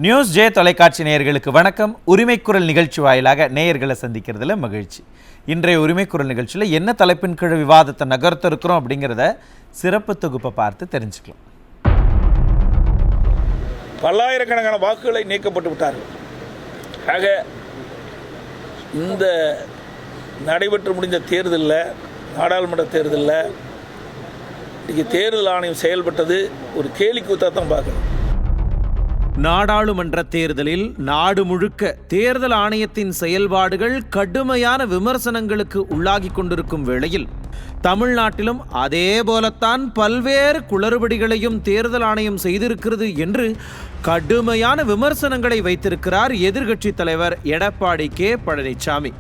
News J தொலைக்காட்சி நேயர்களுக்கு வணக்கம். உரிமைக்குரல் நிகழ்ச்சி வாயிலாக நேயர்களை சந்திக்கிறதுல மகிழ்ச்சி. இன்றைய உரிமைக்குரல் நிகழ்ச்சியில் என்ன தலைப்பின் கீழ் விவாதத்தை நகர்த்த இருக்கிறோம் அப்படிங்கிறத சிறப்பு தொகுப்பை பார்த்து தெரிஞ்சுக்கலாம். பல்லாயிரக்கணக்கான வாக்குகளை நீக்கப்பட்டு விட்டார்கள். ஆக இந்த நடைபெற்று முடிந்த தேர்தலில், நாடாளுமன்ற தேர்தலில் இன்றைக்கி தேர்தல் ஆணையம் செயல்பட்டது ஒரு கேலிக்கூத்தாக தான் பார்க்கணும். நாடாளுமன்ற தேர்தலில் நாடு முழுக்க தேர்தல் ஆணையத்தின் செயல்பாடுகள் கடுமையான விமர்சனங்களுக்கு உள்ளாகி கொண்டிருக்கும் வேளையில் தமிழ்நாட்டிலும் அதே போலத்தான் பல்வேறு குளறுபடிகளையும் தேர்தல் ஆணையம் செய்திருக்கிறது என்று கடுமையான விமர்சனங்களை வைத்திருக்கிறார் எதிர்க்கட்சி தலைவர் எடப்பாடி கே பழனிசாமி.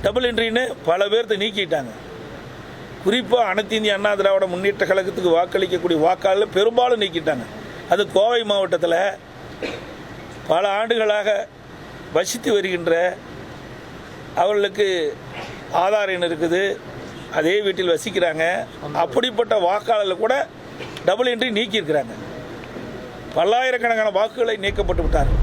டபுள் என்ட்ரின்னு பல பேர்த்தை நீக்கிட்டாங்க. குறிப்பாக அனைத்து இந்திய அண்ணா திராவிட முன்னேற்ற கழகத்துக்கு வாக்களிக்கக்கூடிய வாக்காளர் பெரும்பாலும் நீக்கிட்டாங்க. அது கோவை மாவட்டத்தில் பல ஆண்டுகளாக வசித்து வருகின்ற அவர்களுக்கு ஆதார் எண் இருக்குது, அதே வீட்டில் வசிக்கிறாங்க. அப்படிப்பட்ட வாக்காளர்கள் கூட டபுள் என்ட்ரி நீக்கியிருக்கிறாங்க. பல்லாயிரக்கணக்கான வாக்குகளை நீக்கப்பட்டு விட்டார்கள்.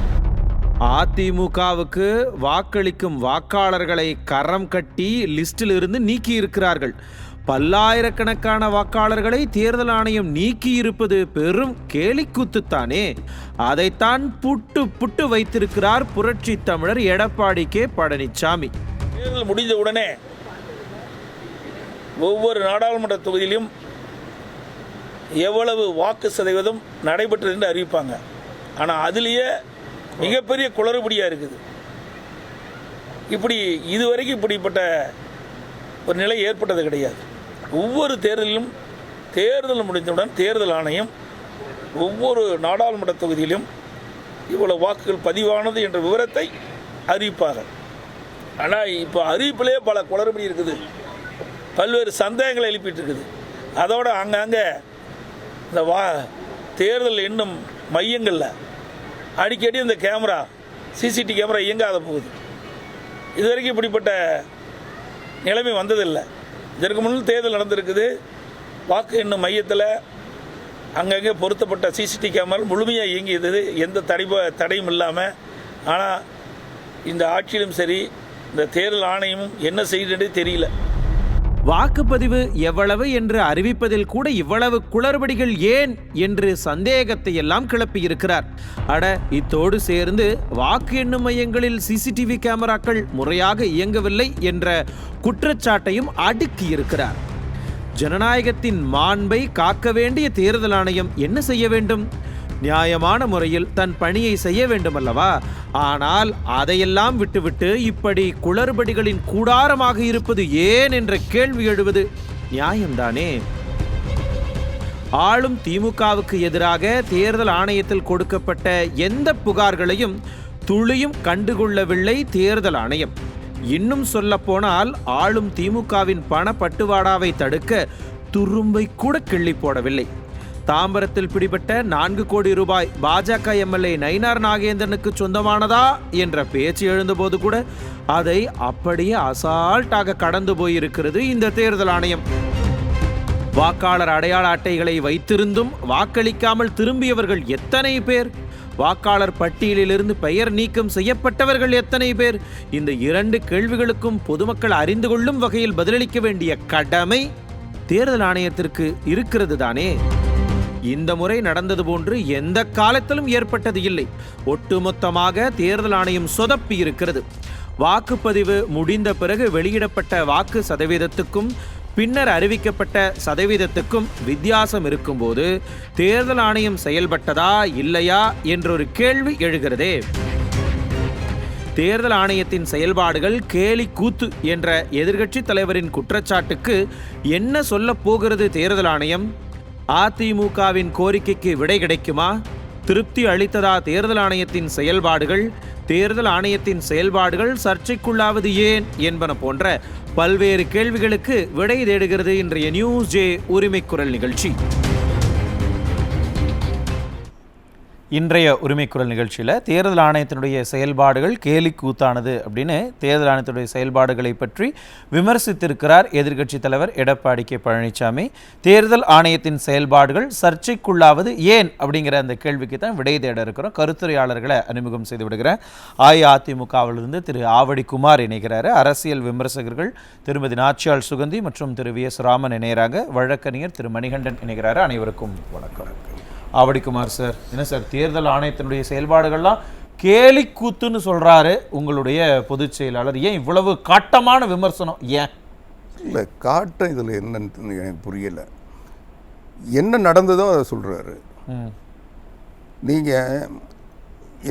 அதிமுகவுக்கு வாக்களிக்கும் வாக்காளர்களை கரம் கட்டி லிஸ்டில் இருந்து நீக்கி இருக்கிறார்கள். பல்லாயிரக்கணக்கான வாக்காளர்களை தேர்தல் ஆணையம் நீக்கி இருப்பது பெரும் கேலிக்கூத்துத்தானே. அதைத்தான் புட்டு வைத்திருக்கிறார் புரட்சி தமிழர் எடப்பாடி கே பழனிசாமி. தேர்தல் முடிந்த உடனே ஒவ்வொரு நாடாளுமன்ற தொகுதியிலும் எவ்வளவு வாக்கு சதவீதம் நடைபெற்றது என்று அறிவிப்பாங்க. ஆனால் அதுலேயே மிகப்பெரிய குளறுபடியாக இருக்குது. இதுவரைக்கும் இப்படிப்பட்ட ஒரு நிலை ஏற்பட்டது கிடையாது. ஒவ்வொரு தேர்தலிலும் தேர்தல் முடிந்தவுடன் தேர்தல் ஆணையம் ஒவ்வொரு நாடாளுமன்ற தொகுதியிலும் இவ்வளவு வாக்குகள் பதிவானது என்ற விவரத்தை அறிவிப்பார்கள். ஆனால் இப்போ அறிவிப்பிலே பல குளறுபடி இருக்குது, பல்வேறு சந்தேகங்களை எழுப்பிட்டு இருக்குது. அதோடு அங்கங்கே இந்த தேர்தல் எண்ணும் மையங்களில் அடிக்கடி இந்த கேமரா, சிசிடிவி கேமரா இயங்காத போகுது. இதுவரைக்கும் இப்படிப்பட்ட நிலைமை வந்ததில்லை. இதற்கு முன்னால் தேர்தல் நடந்திருக்குது. வாக்கு எண்ணும் மையத்தில் அங்கங்கே பொருத்தப்பட்ட சிசிடிவி கேமரா முழுமையாக இயங்கியது, எந்த தடையும் இல்லாமல். ஆனால் இந்த ஆட்சியிலும் சரி, இந்த தேர்தல் ஆணையமும் என்ன செய்யுதுன்றே தெரியல. வாக்குப்பதிவு எவ்வளவு என்று அறிவிப்பதில் கூட இவ்வளவு குளறுபடிகள் ஏன் என்று சந்தேகத்தை எல்லாம் கிளப்பியிருக்கிறார். இத்தோடு சேர்ந்து வாக்கு எண்ணும் மையங்களில் சிசிடிவி கேமராக்கள் முறையாக இயங்கவில்லை என்ற குற்றச்சாட்டையும் அடுக்கியிருக்கிறார். ஜனநாயகத்தின் மாண்பை காக்க வேண்டிய தேர்தல் ஆணையம் என்ன செய்ய வேண்டும்? நியாயமான முறையில் தன் பணியை செய்ய வேண்டும் அல்லவா? ஆனால் அதையெல்லாம் விட்டுவிட்டு இப்படி குளறுபடிகளின் கூடாரமாக இருப்பது ஏன் என்ற கேள்வி எழுவது நியாயம்தானே? ஆளும் திமுகவுக்கு எதிராக தேர்தல் ஆணையத்தில் கொடுக்கப்பட்ட எந்த புகார்களையும் துளியும் கண்டுகொள்ளவில்லை தேர்தல் ஆணையம். இன்னும் சொல்ல போனால் ஆளும் திமுகவின் பண பட்டுவாடாவை தடுக்க துரும்பை கூட கிள்ளி போடவில்லை. தாம்பரத்தில் பிடிபட்ட 4 கோடி ரூபாய் பாஜக எம்எல்ஏ நயினார் நாகேந்திரனுக்கு சொந்தமானதா என்ற பேச்சு எழுந்தபோது கூட அதை அப்படியே அசால்ட்டாக கடந்து போயிருக்கிறது இந்த தேர்தல் ஆணையம். வாக்காளர் அடையாள அட்டைகளை வைத்திருந்தும் வாக்களிக்காமல் திரும்பியவர்கள் எத்தனை பேர்? வாக்காளர் பட்டியலிலிருந்து பெயர் நீக்கம் செய்யப்பட்டவர்கள் எத்தனை பேர்? இந்த 2 கேள்விகளுக்கும் பொதுமக்கள் அறிந்து கொள்ளும் வகையில் பதிலளிக்க வேண்டிய கடமை தேர்தல் ஆணையத்திற்கு இருக்கிறது தானே. இந்த முறை நடந்தது போன்று எந்த காலத்திலும் ஏற்பட்டது இல்லை. ஒட்டுமொத்தமாக தேர்தல் ஆணையம் சொதப்பி இருக்கிறது. வாக்குப்பதிவு முடிந்த பிறகு வெளியிடப்பட்ட வாக்கு சதவீதத்துக்கும் பின்னர் அறிவிக்கப்பட்ட சதவீதத்துக்கும் வித்தியாசம் இருக்கும்போது தேர்தல் ஆணையம் செயல்பட்டதா இல்லையா என்றொரு கேள்வி எழுகிறதே. தேர்தல் ஆணையத்தின் செயல்பாடுகள் கேலி கூத்து என்ற எதிர்க்கட்சி தலைவரின் குற்றச்சாட்டுக்கு என்ன சொல்ல போகிறது தேர்தல் ஆணையம்? அதிமுகவின் கோரிக்கைக்கு விடை கிடைக்குமா? திருப்தி அளித்ததா தேர்தல் ஆணையத்தின் செயல்பாடுகள்? தேர்தல் ஆணையத்தின் செயல்பாடுகள் சர்ச்சைக்குள்ளாவது ஏன் என்பன போன்ற பல்வேறு கேள்விகளுக்கு விடை தேடுகிறது இன்றைய நியூஸ் ஜே உரிமைக்குரல் நிகழ்ச்சி. இன்றைய உரிமை குரல் நிகழ்ச்சியில் தேர்தல் ஆணையத்தினுடைய செயல்பாடுகள் கேலி கூத்தானது அப்படின்னு தேர்தல் ஆணையத்தினுடைய செயல்பாடுகளை பற்றி விமர்சித்திருக்கிறார் எதிர்க்கட்சித் தலைவர் எடப்பாடி கே பழனிசாமி. தேர்தல் ஆணையத்தின் செயல்பாடுகள் சர்ச்சைக்குள்ளாவது ஏன் அப்படிங்கிற அந்த கேள்விக்கு தான் விடை தேட இருக்கிறோம். கருத்துரையாளர்களை அறிமுகம் செய்து விடுகிறேன். அஇஅதிமுகவிலிருந்து திரு ஆவடி குமார் இணைகிறாரு. அரசியல் விமர்சகர்கள் திருமதி நாச்சியால் சுகந்தி மற்றும் திரு வி எஸ் ராமன் இணைகிறாங்க. வழக்கறிஞர் திரு மணிகண்டன் இணைகிறாரு. அனைவருக்கும் வணக்கம். ஆவடிக்குமார் சார், என்ன சார் தேர்தல் ஆணையத்தினுடைய செயல்பாடுகள்லாம் கேலி கூத்துன்னு சொல்றாரு உங்களுடைய பொதுச் செயலாளர், ஏன் இவ்வளவு காட்டமான விமர்சனம்? ஏன் இல்லை, காட்டம் இதில் என்னன்னு எனக்கு புரியலை. என்ன நடந்ததோ அதை சொல்கிறாரு. நீங்கள்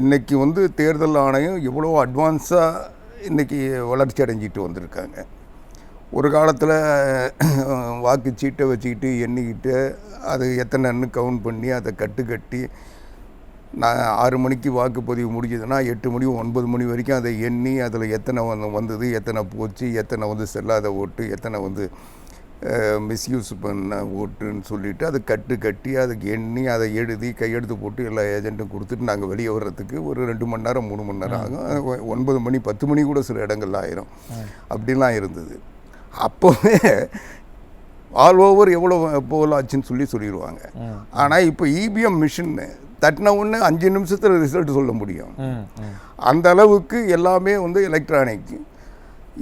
இன்னைக்கு தேர்தல் ஆணையம் எவ்வளோ அட்வான்ஸாக இன்றைக்கி வளர்ச்சி அடைஞ்சிட்டு வந்திருக்காங்க. ஒரு காலத்தில் வாக்குச்சீட்டை வச்சுக்கிட்டு எண்ணிக்கிட்டு அது எத்தனைன்னு கவுண்ட் பண்ணி அதை கட்டி நான் 6 மணிக்கு வாக்குப்பதிவு முடிஞ்சதுன்னா 8 மணி 9 மணி வரைக்கும் அதை எண்ணி அதில் எத்தனை வந்தது, எத்தனை போச்சு, எத்தனை செல்லாத ஓட்டு, எத்தனை மிஸ்யூஸ் பண்ண ஓட்டுன்னு சொல்லிவிட்டு அதை கட்டி அதுக்கு எண்ணி அதை எழுதி கையெழுத்து போட்டு எல்லா ஏஜெண்ட்டும் கொடுத்துட்டு நாங்கள் வெளியே வர்றதுக்கு ஒரு 2 மணி நேரம் 3 மணி நேரம் ஆகும். 9 மணி 10 மணி கூட சில இடங்கள்ல ஆயிரும். அப்படிலாம் இருந்தது. அப்போவே ஆல் ஓவர் எவ்வளோ போல் ஆச்சுன்னு சொல்லிடுவாங்க. ஆனால் இப்போ இபிஎம் மிஷின் தட்டின ஒன்று 5 நிமிஷத்தில் ரிசல்ட் சொல்ல முடியும். அந்த அளவுக்கு எல்லாமே எலக்ட்ரானிக்.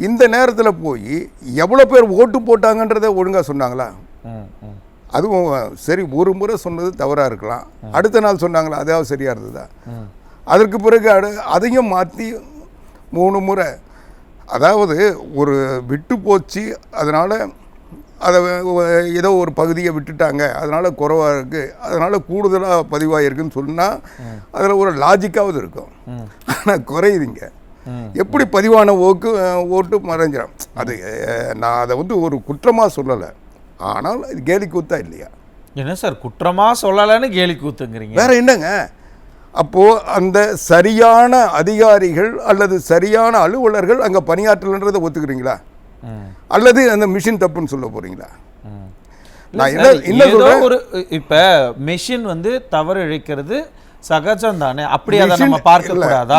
இந்த நேரத்தில் போய் எவ்வளோ பேர் ஓட்டு போட்டாங்கன்றதை ஒழுங்காக சொன்னாங்களா? அதுவும் சரி, ஒரு முறை சொன்னது தவறாக இருக்கலாம், அடுத்த நாள் சொன்னாங்களா அதாவது சரியாக இருந்ததா? அதற்கு பிறகு அதையும் மாற்றி 3 முறை, அதாவது ஒரு விட்டு போச்சு, அதனால் அதை ஏதோ ஒரு பகுதியை விட்டுட்டாங்க, அதனால் குறைவாக இருக்குது, அதனால் கூடுதலாக பதிவாகிருக்குன்னு சொன்னால் அதில் ஒரு லாஜிக்காவது இருக்கும். ஆனால் குறையுதுங்க. எப்படி பதிவான ஓட்டு மறைஞ்சிடும். அது நான் அதை ஒரு குற்றமாக சொல்லலை, ஆனால் இது கேலி கூத்தா இல்லையா? என்ன சார் குற்றமாக சொல்லலைன்னு கேலி கூத்துங்கிறீங்க? வேற என்னங்க? அப்போது அந்த சரியான அதிகாரிகள் அல்லது சரியான அலுவலர்கள் அங்கே பணியாற்றலன்றதை ஒத்துக்கிறீங்களா? அல்லது அந்த மிஷின் தப்புன்னு சொல்ல போறீங்களா? நான் என்ன சொல்றேன், ஒரு இப்போ மிஷின் தவறு இழைக்கிறது சகஜம் தானே, அப்படி அதை நம்ம பார்க்க கூடாதா?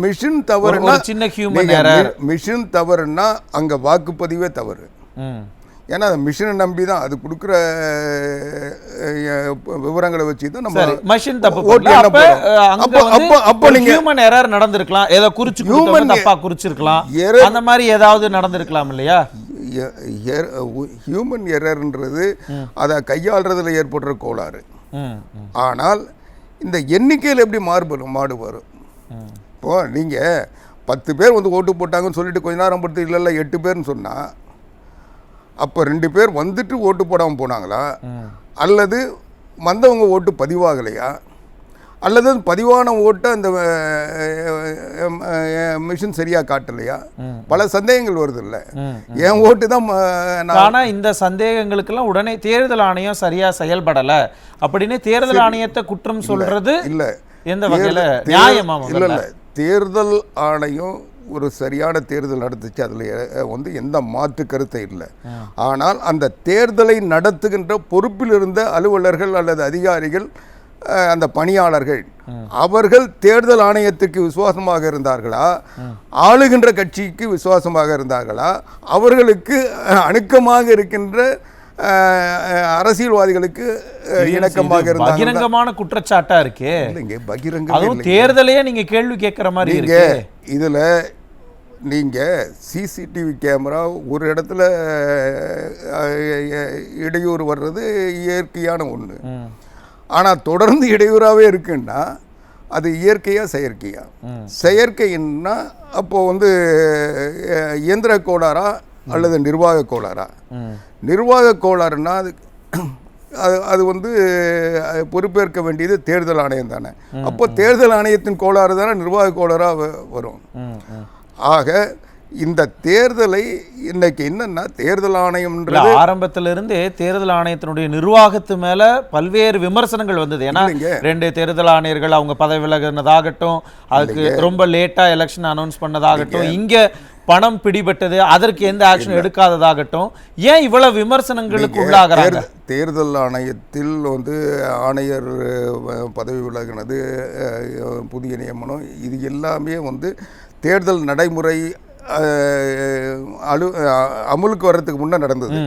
மிஷின் தவறுனா சின்ன ஹியூமன் எரர். மிஷின் தவறுனா அங்கே வாக்குப்பதிவே தவறு. ஏன்னா அந்த மிஷினை நம்பி தான் அது கொடுக்குற விவரங்களை வச்சு தான் நம்ம மிஷின் தப்பு. அப்போ நீங்க ஹியூமன் எரர் நடந்திருக்கலாம், ஏதோ குறிச்சு தப்பா குறிச்சிருக்கலாம், அந்த மாதிரி ஏதாவது நடந்திருக்கலாம் இல்லையா? ஹியூமன் எரர்ன்றது அதை கையாளுறதுல ஏற்படுற கோளாறு. ஆனால் இந்த எண்ணிக்கையில் எப்படி மாடு வரும்? இப்போ நீங்கள் 10 பேர் ஓட்டு போட்டாங்கன்னு சொல்லிட்டு கொஞ்ச நேரம் பொறுத்து இல்லை 8 பேர்னு சொன்னால், அப்போ 2 பேர் வந்துட்டு ஓட்டு போடாமல் போனாங்களா, அல்லது வந்தவங்க ஓட்டு பதிவாகலையா, அல்லது பதிவான ஓட்டை அந்த மிஷின் சரியாக காட்டலையா? பல சந்தேகங்கள் வருது. இல்லை என் ஓட்டு தான். ஆனால் இந்த சந்தேகங்களுக்கெல்லாம் உடனே தேர்தல் ஆணையம் சரியாக செயல்படலை அப்படின்னு தேர்தல் ஆணையத்தை குற்றம் சொல்றது இல்லை. எந்த வகையில் நியாயமா? இல்லை இல்லை, தேர்தல் ஆணையம் ஒரு சரியான தேர்தல் நடத்துச்சு, அதில் எந்த மாற்று கருத்தை இல்லை. ஆனால் அந்த தேர்தலை நடத்துகின்ற பொறுப்பில் இருந்த அலுவலர்கள் அல்லது அதிகாரிகள், அந்த பணியாளர்கள், அவர்கள் தேர்தல் ஆணையத்துக்கு விசுவாசமாக இருந்தார்களா, ஆளுகின்ற கட்சிக்கு விசுவாசமாக இருந்தார்களா, அவர்களுக்கு அணுக்கமாக இருக்கின்ற அரசியல்வாதிகளுக்கு இணக்கமாக இருந்தாங்க? பகிரங்கமான குற்றச்சாட்டா இருக்கு. இல்லைங்க, பகிரங்க தேர்தலையே நீங்க கேள்வி கேட்கிற மாதிரி இருக்கு. இதுல நீங்க சிசிடிவி கேமரா ஒரு இடத்துல இடையூறு வர்றது இயற்கையான ஒன்று. ஆனால் தொடர்ந்து இடையூறாகவே இருக்குன்னா அது இயற்கையா செயற்கையா? செயற்கைன்னா அப்போ இயந்திர கோளாறா அல்லது நிர்வாக கோளாறா? நிர்வாக கோளாறுனா அது பொறுப்பேற்க வேண்டியது தேர்தல் ஆணையம் தானே. அப்போ தேர்தல் ஆணையத்தின் கோளாறு தானே நிர்வாக கோளாறாக வரும். ஆக இந்த தேர்தலை இன்னைக்கு என்னன்னா, தேர்தல் ஆணையம் ஆரம்பத்திலிருந்தே தேர்தல் ஆணையத்தினுடைய நிர்வாகத்து மேல பல்வேறு விமர்சனங்கள் வந்தது. ஏன்னா 2 தேர்தல் ஆணையர்கள் அவங்க பதவி விலகினதாகட்டும், அதுக்கு ரொம்ப லேட்டா எலெக்ஷன் அனௌன்ஸ் பண்ணதாகட்டும், இங்க பணம் பிடிபட்டது, அதற்கு எந்த ஆக்ஷன் எடுக்காததாகட்டும், ஏன் இவ்வளவு விமர்சனங்களுக்கு உள்ளாகிறாங்க? தேர்தல் ஆணையத்தில் வந்து ஆணையர் பதவி விலகினது, புதிய நியமனம், இது எல்லாமே வந்து தேர்தல் நடைமுறை அமுலுக்கு வர்றதுக்கு முன்னே நடந்தது.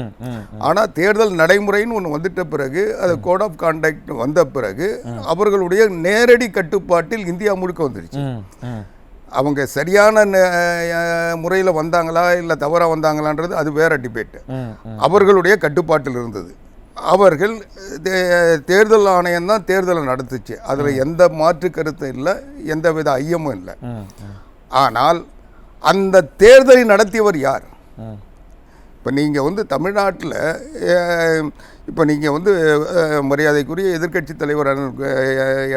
ஆனால் தேர்தல் நடைமுறைன்னு ஒன்று வந்துட்ட பிறகு, அது கோட் ஆஃப் கான்டக்ட் வந்த பிறகு அவர்களுடைய நேரடி கட்டுப்பாட்டில் இந்தியா முழுக்க வந்துடுச்சு. அவங்க சரியான முறையில் வந்தாங்களா இல்லை தவறாக வந்தாங்களான்றது அது வேற டிபேட்டு. அவர்களுடைய கட்டுப்பாட்டில் இருந்தது. அவர்கள் தேர்தல் ஆணையம் தான் தேர்தலை நடத்துச்சு. அதில் எந்த மாற்று கருத்தும் இல்லை, எந்த வித ஐயமும் இல்லை. ஆனால் அந்த தேர்தலை நடத்தியவர் யார்? இப்போ நீங்கள் வந்து தமிழ்நாட்டில் இப்போ நீங்கள் வந்து மரியாதைக்குரிய எதிர்க்கட்சி தலைவர்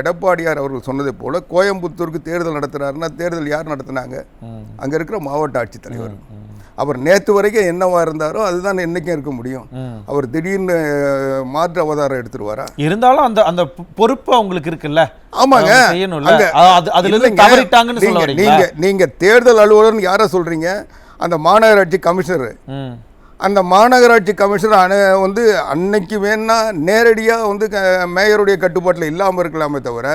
எடப்பாடியார் அவர்கள் சொன்னதை போல் கோயம்புத்தூருக்கு தேர்தல் நடத்துகிறாருன்னா தேர்தல் யார் நடத்துனாங்க? அங்கே இருக்கிற மாவட்ட ஆட்சித்தலைவர். அவர் நேற்று வரைக்கும் என்னவா இருந்தாரோ அதுதான் என்னைக்கும் இருக்க முடியும். அவர் திடீர்னு மாற்று அவதாரம் எடுத்துருவாரா? இருந்தாலும் அந்த அந்த பொறுப்பு அவங்களுக்கு இருக்குல்ல. ஆமாங்க, நீங்க தேர்தல் அலுவலர் யாரை சொல்றீங்க? அந்த மாநகராட்சி கமிஷனர். அந்த மாநகராட்சி கமிஷனர் வந்து அன்னைக்கு வேணா நேரடியாக வந்து மேயருடைய கட்டுப்பாட்டில் இல்லாமல் இருக்கலாமே தவிர,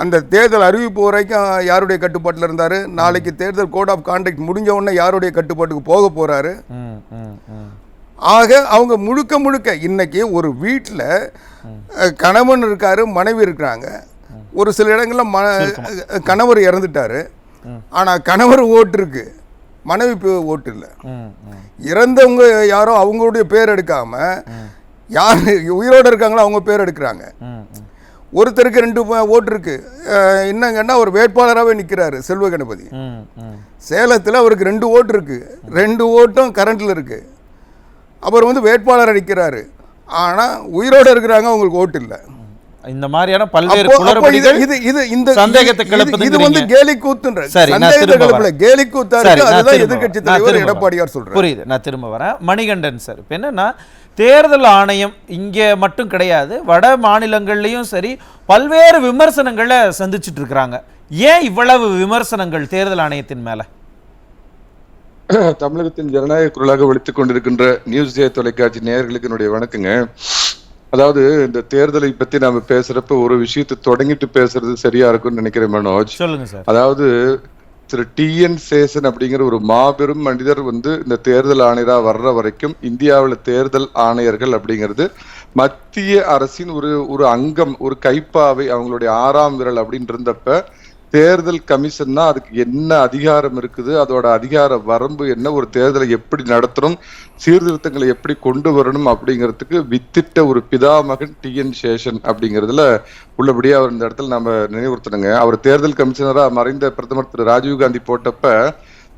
அந்த தேர்தல் அறிவிப்பு வரைக்கும் யாருடைய கட்டுப்பாட்டில் இருந்தார்? நாளைக்கு தேர்தல் கோட் ஆஃப் கான்டக்ட் முடிஞ்ச உடனே யாருடைய கட்டுப்பாட்டுக்கு போக போகிறாரு? ஆக அவங்க முழுக்க முழுக்க இன்னைக்கு ஒரு வீட்டில் கணவன் இருக்காரு, மனைவி இருக்கிறாங்க. ஒரு சில இடங்களில் கணவர் இறந்துட்டாரு, ஆனால் கணவர் ஓட்டு இருக்கு, மனைவி ஓட்டு இல்லை. இறந்தவங்க யாரோ அவங்களுடைய பேர் எடுக்காம யார் உயிரோடு இருக்காங்களோ அவங்க பேர் எடுக்கிறாங்க. ஒருத்தருக்கு 2 ஓட்டு இருக்கு. என்னங்கன்னா ஒரு வேட்பாளராகவே நிற்கிறாரு செல்வ கணபதி. சேலத்தில் அவருக்கு 2 ஓட்டு இருக்கு, 2 ஓட்டும் கரண்ட்ல இருக்கு. அவர் வந்து வேட்பாளராக நிற்கிறாரு, ஆனால் உயிரோடு இருக்கிறாங்க, அவங்களுக்கு ஓட்டு இல்லை. இந்த மாதிரியான பல்வேறு குளறுபடிகள் இந்த சந்தேகத்தை கிளப்புது. இது வந்து கேலி கூத்துன்ற சந்தேகத்தை கிளப்பல, கேலி கூத்தா இருக்கு. அதுதான் எதிர்க்கட்சி தலைவர் எடப்பாடியார் சொல்றாரு. புரியுது, நான் திரும்ப வரேன். மணிகண்டன் சார், இப்போ என்னன்னா தேர்தல் ஆணையம் இங்கே மட்டும் கிடையாது, வட மாநிலங்கள்லையும் சரி பல்வேறு விமர்சனங்களை சந்திச்சுட்டு இருக்கிறாங்க. ஏன் இவ்வளவு விமர்சனங்கள் தேர்தல் ஆணையத்தின் மேல? தமிழகத்தின் ஜனநாயக குரலாக ஒலித்துக் கொண்டிருக்கின்ற நியூஸ் ஜே தொலைக்காட்சி நேயர்களுக்கு என்னுடைய வணக்கங்க. அதாவது இந்த தேர்தலை பத்தி நாம பேசுறப்ப ஒரு விஷயத்தை தொடங்கிட்டு பேசுறது சரியா இருக்கும்னு நினைக்கிறேன் மனோஜ். சொல்லுங்க சார். அதாவது திரு TN சேஷன் அப்படிங்கிற ஒரு மாபெரும் மனிதர் வந்து இந்த தேர்தல் ஆணையரா வர்ற வரைக்கும் இந்தியாவில் தேர்தல் ஆணையர்கள் அப்படிங்கிறது மத்திய அரசின் ஒரு அங்கம், ஒரு கைப்பாவை, அவங்களுடைய 6ஆம் விரல் அப்படின்னு இருந்தப்ப தேர்தல் கமிஷன்னா அதுக்கு என்ன அதிகாரம் இருக்குது, அதோட அதிகார வரம்பு என்ன, ஒரு தேர்தலை எப்படி நடத்தணும், சீர்திருத்தங்களை எப்படி கொண்டு வரணும் அப்படிங்கிறதுக்கு வித்திட்ட ஒரு பிதாமகன் TN சேஷன் அப்படிங்கிறதுல உள்ளபடியே அவர் இந்த இடத்துல நம்ம நினைவுறுத்தணுங்க. அவர் தேர்தல் கமிஷனரா மறைந்த பிரதமர் திரு ராஜீவ்காந்தி போட்டப்ப